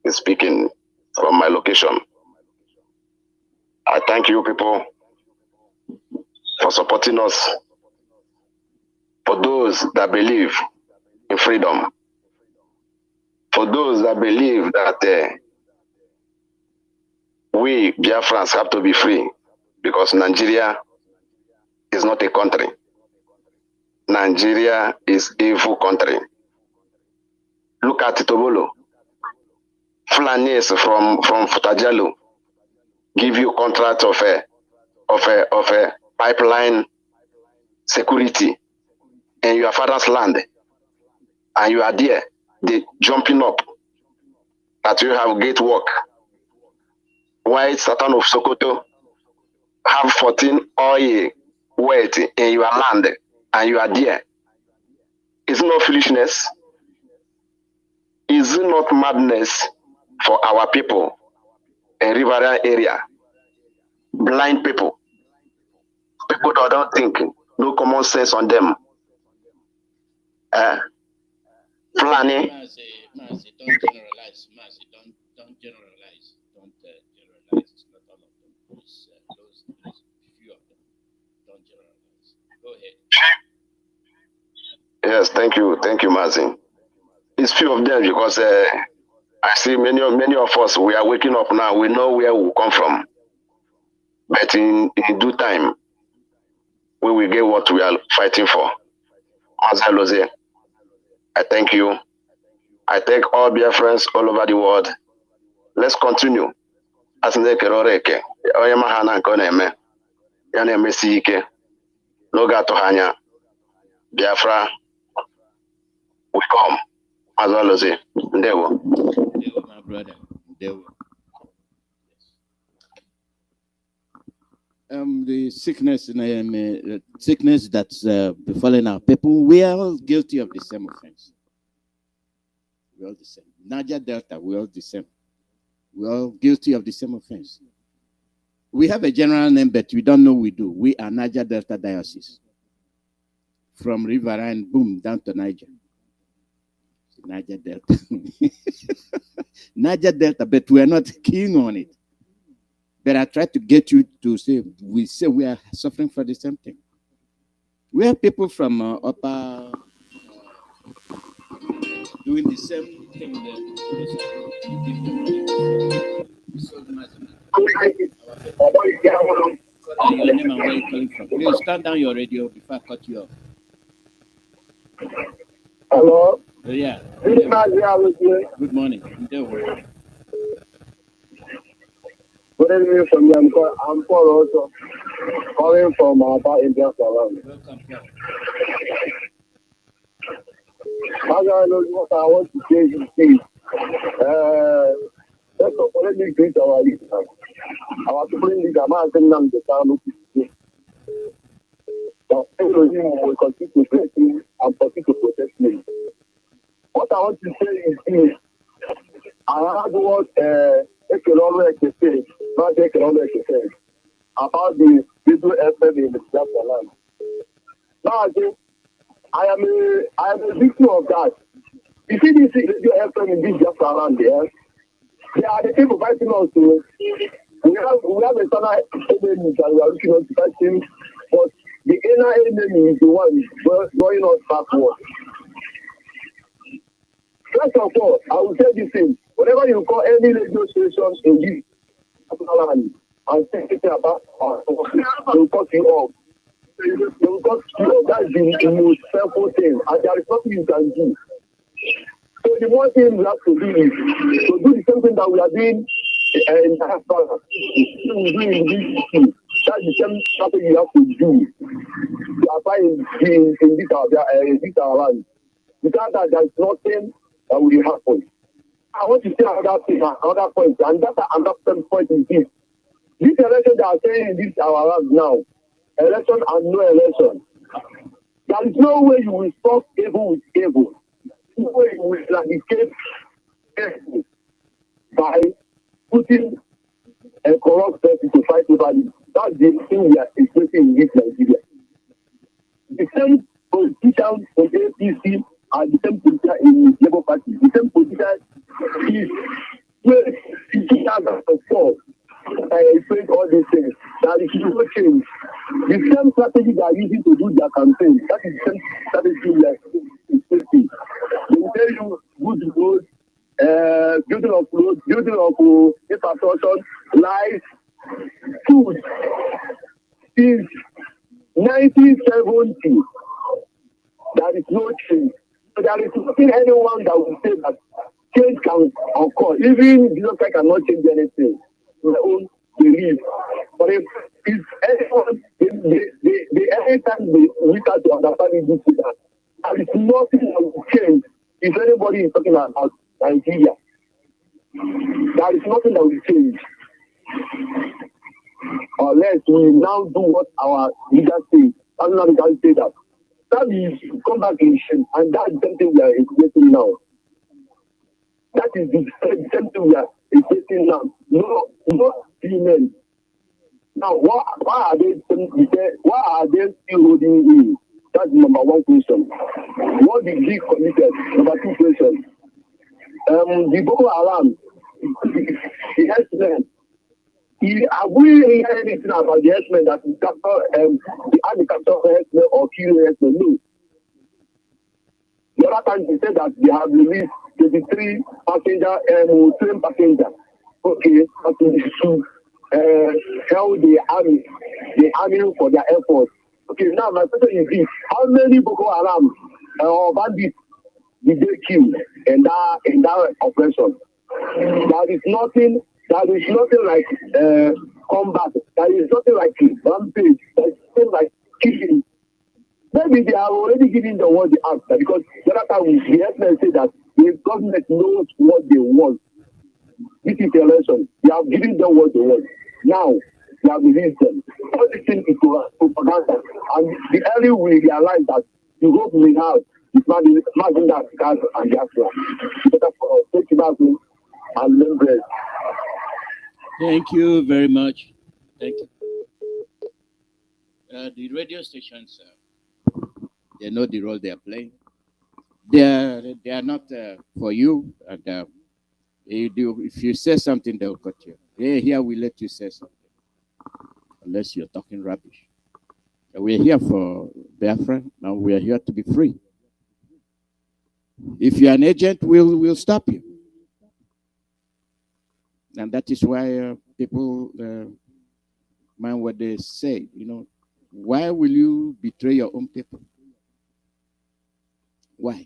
is speaking from my location. I thank you people for supporting us. For those that believe in freedom, for those that believe that we Biafrans have to be free, because Nigeria is not a country. Nigeria is a evil country. Look at Tobolo. Fulanis from Futajalo give you contract of a pipeline security in your father's land, and you are there, they jumping up that you have great work. White Satan of Sokoto have 14 oil weight in your land, and you are there. Is it not foolishness? Is it not madness for our people in riverine area? Blind people that don't think, no common sense on them. Planning. Mazi, don't generalize. Mazi, don't generalize. Don't generalize. It's not all of them. It's those few of them. Don't generalize. Go ahead. Yes, thank you, Mazi. It's few of them because I see many of us, we are waking up now. We know where we come from, but in due time, we will get what we are fighting for. Mazi Alozie, I thank you. I thank all Biafrans all over the world. Let's continue. As Nekeroreke, Oyamahana Koneme, Yaneme Sike, Logato Hanya, Biafra, we come. Mazi Alozie, Ndewo. Ndewo, my brother. Ndewo. The sickness that's befallen our people, we are all guilty of the same offense. We're all the same. Niger Delta, we're all the same. We're all guilty of the same offense. We have a general name, but we don't know we do. We are Niger Delta Diocese. From Riverine, boom, down to Niger. Niger Delta. Niger Delta, but we are not keen on it. But I try to get you to say we are suffering for the same thing. We have people from upper doing the same thing. Your name and where you're calling from. Please turn down your radio before I cut you off. Hello? Yeah. This is Mazi Alozie. Good morning. Good evening from me. I'm Paul also, calling from Aba in Biafra. Welcome, Paul. Mazi Alozie, what I want to say is this. First of all, let me greet our leader. Our supreme leader, Mazi Nnamdi Kanu. Will continue to bless him and continue to protect me. What I want to say is this. I heard what Excellency say, not Excellency say, about the video FM in the Biafra land. Now, I am a victim of that. You see this video FM in this Biafra land there? They are the people fighting us to. We have a certain enemy that we are looking at to fight him, but the inner enemy is the one going us backward. First of all, I will say this thing. Whenever you call any radio station in this land and say anything about us, they will cut you off. They will cut you off. That's the most painful thing. And there is nothing you can do. So the one thing we have to do is to do the same thing that we are doing in Biafra. We do in this. That's the same thing you have to do. To apply in this our land. Without that, there is nothing that will happen. I want to say another point, and that another point is this. This election they are saying in this our land now, election and no election. There is no way you will stop evil with evil. No way you will eradicate evil by putting a corrupt person to fight over it. That's the thing we are experiencing in this Nigeria. The same politicians from APC are the same politician in the Labour Party. The same politician is in 2004. I explained all these things. That is no change. The same strategy they are using to do their campaign, that is the same strategy we are using. They will tell you good roads, building of roads, building of infrastructure, life, food. Since 1970, there is no change. So there is nothing anyone that will say that change can occur. Even Jesus Christ cannot change anything. His own belief. But if anyone, every time we start to understand this, there is nothing that will change if anybody is talking about Nigeria. There is nothing that will change. Unless we now do what our leaders say. I'm not going to say that. That is come back in shame, and that's something we are experiencing now. That is the same thing we are experiencing now. No female. Now, why are they still holding in? That's number one question. What did he committed? Number two question. The Boko Haram, the herdsmen. Have we heard anything about the herdsmen that is the agricultural herdsmen or kill herdsmen? No. The other time they said that they have released 23 passenger, train passenger. Okay, to help the army for their efforts. Okay, now my question is this: how many Boko Haram or bandits did they kill in that operation? There is nothing like combat. There is nothing like rampage. There is nothing like killing. Maybe they are already giving the word the answer because the other time the herdsmen say that the government knows what they want. This is the election. They have given them what they want. Now they have released them. All this thing is propaganda. And the early we realize that the hope we have is imagine that Kanu and Biafra. Better for us. Take it back and learn bread. Thank you very much. Thank you. The radio stations, they know the role they are playing. They are not for you. And if you say something, they'll cut you. Here we let you say something, unless you're talking rubbish. We're here for Biafra. Now we are here to be free. If you're an agent, we'll stop you. And that is why people mind what they say. You know, why will you betray your own people? Why?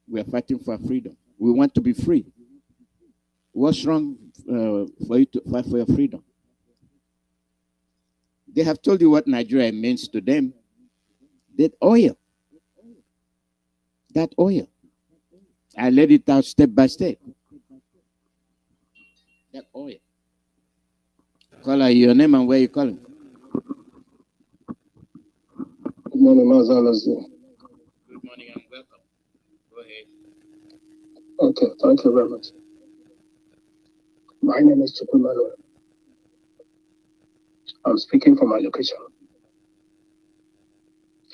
We are fighting for freedom. We want to be free. What's wrong for you to fight for your freedom? They have told you what Nigeria means to them. That oil. That oil. I laid it out step by step. That oil. Call her your name and where you calling. Good morning, Mazi Alozie. Good morning and welcome. Go ahead. Okay, thank you very much. My name is Chukwumalo. I'm speaking from my location.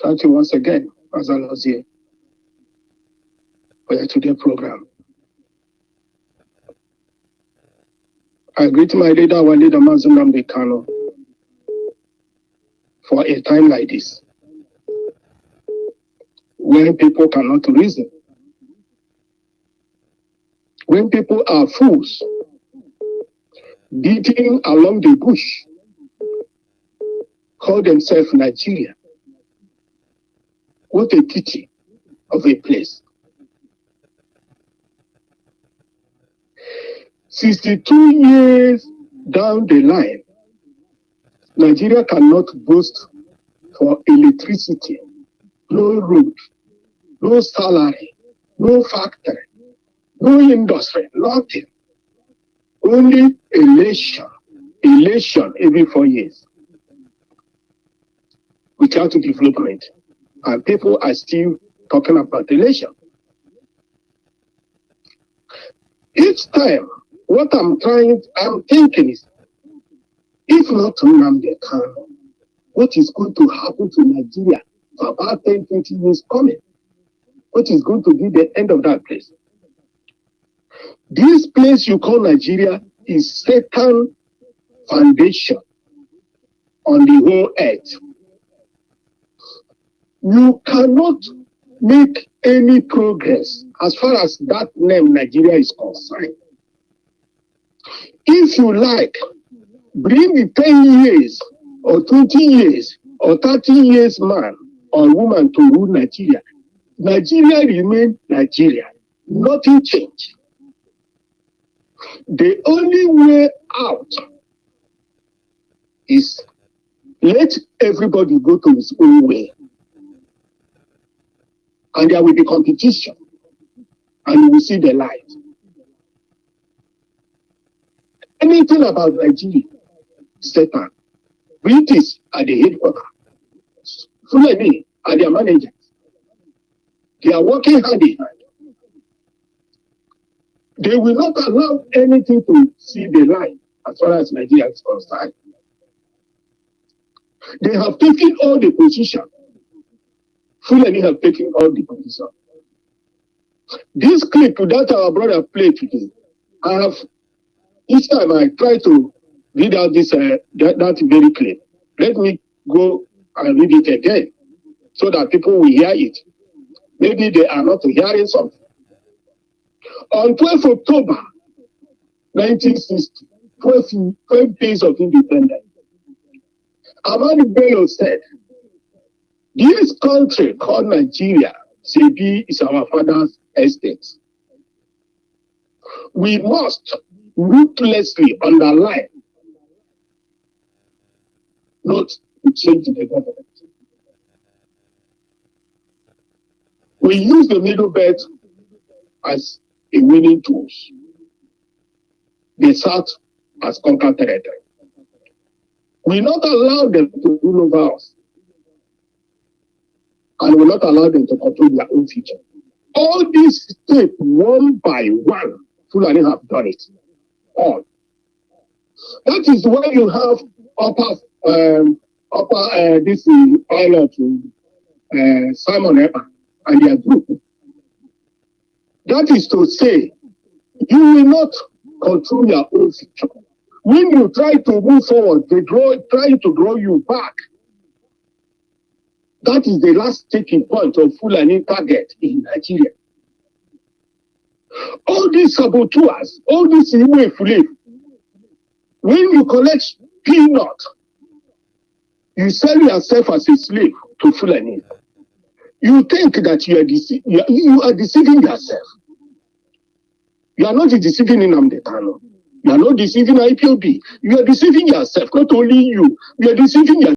Thank you once again, Mazi Alozie, for your today program. I greet my leader, our leader, Nnamdi Kanu, for a time like this, when people cannot reason, when people are fools, beating along the bush, call themselves Nigeria. What a pity of a place. 62 years down the line, Nigeria cannot boast for electricity, no road, no salary, no factory, no industry, nothing. Only election every 4 years. Without development. And people are still talking about election. Each time, what I'm thinking is, if not Nnamdi Kanu, what is going to happen to Nigeria for about 10, 20 years coming? what is going to be the end of that place? This place you call Nigeria is Satan's foundation on the whole earth. You cannot make any progress as far as that name Nigeria is concerned. If you like, bring the 10 years or 20 years or 30 years man or woman to rule Nigeria. Nigeria remain Nigeria. Nothing changed. The only way out is let everybody go to his own way. And there will be competition. And you will see the light. Anything about Nigeria, Satan, British are the headquarters. Fulani are their managers. They are working hand in hand. They will not allow anything to see the light as far as Nigeria is concerned. They have taken all the position. Fulani have taken all the position. This clip that our brother played today, I have, each time I try to read out this that very clip. Let me go and read it again so that people will hear it. Maybe they are not hearing something. On 12th October 1960, 12 days of independence, Ahmadu Bello said, this country called Nigeria, Sebi, is our father's estate. We must ruthlessly underline not to change the government. We use the middle belt as a winning tool. The South has conquered territory. We not allow them to rule over us. And we not allow them to control their own future. All these steps, one by one, Fulani have done it. All. That is why you have this pilot, Simon Epa and their group. That is to say, you will not control your own future. When you try to move forward, they try to draw you back. That is the last taking point of Fulani target in Nigeria. All these saboteurs, all these Fulani, when you collect peanut, you sell yourself as a slave to Fulani. You think that you are deceiving yourself. You are not deceiving Nnamdi Kanu. You are not deceiving Ipob. You are deceiving yourself. Not only you, you are deceiving yourself.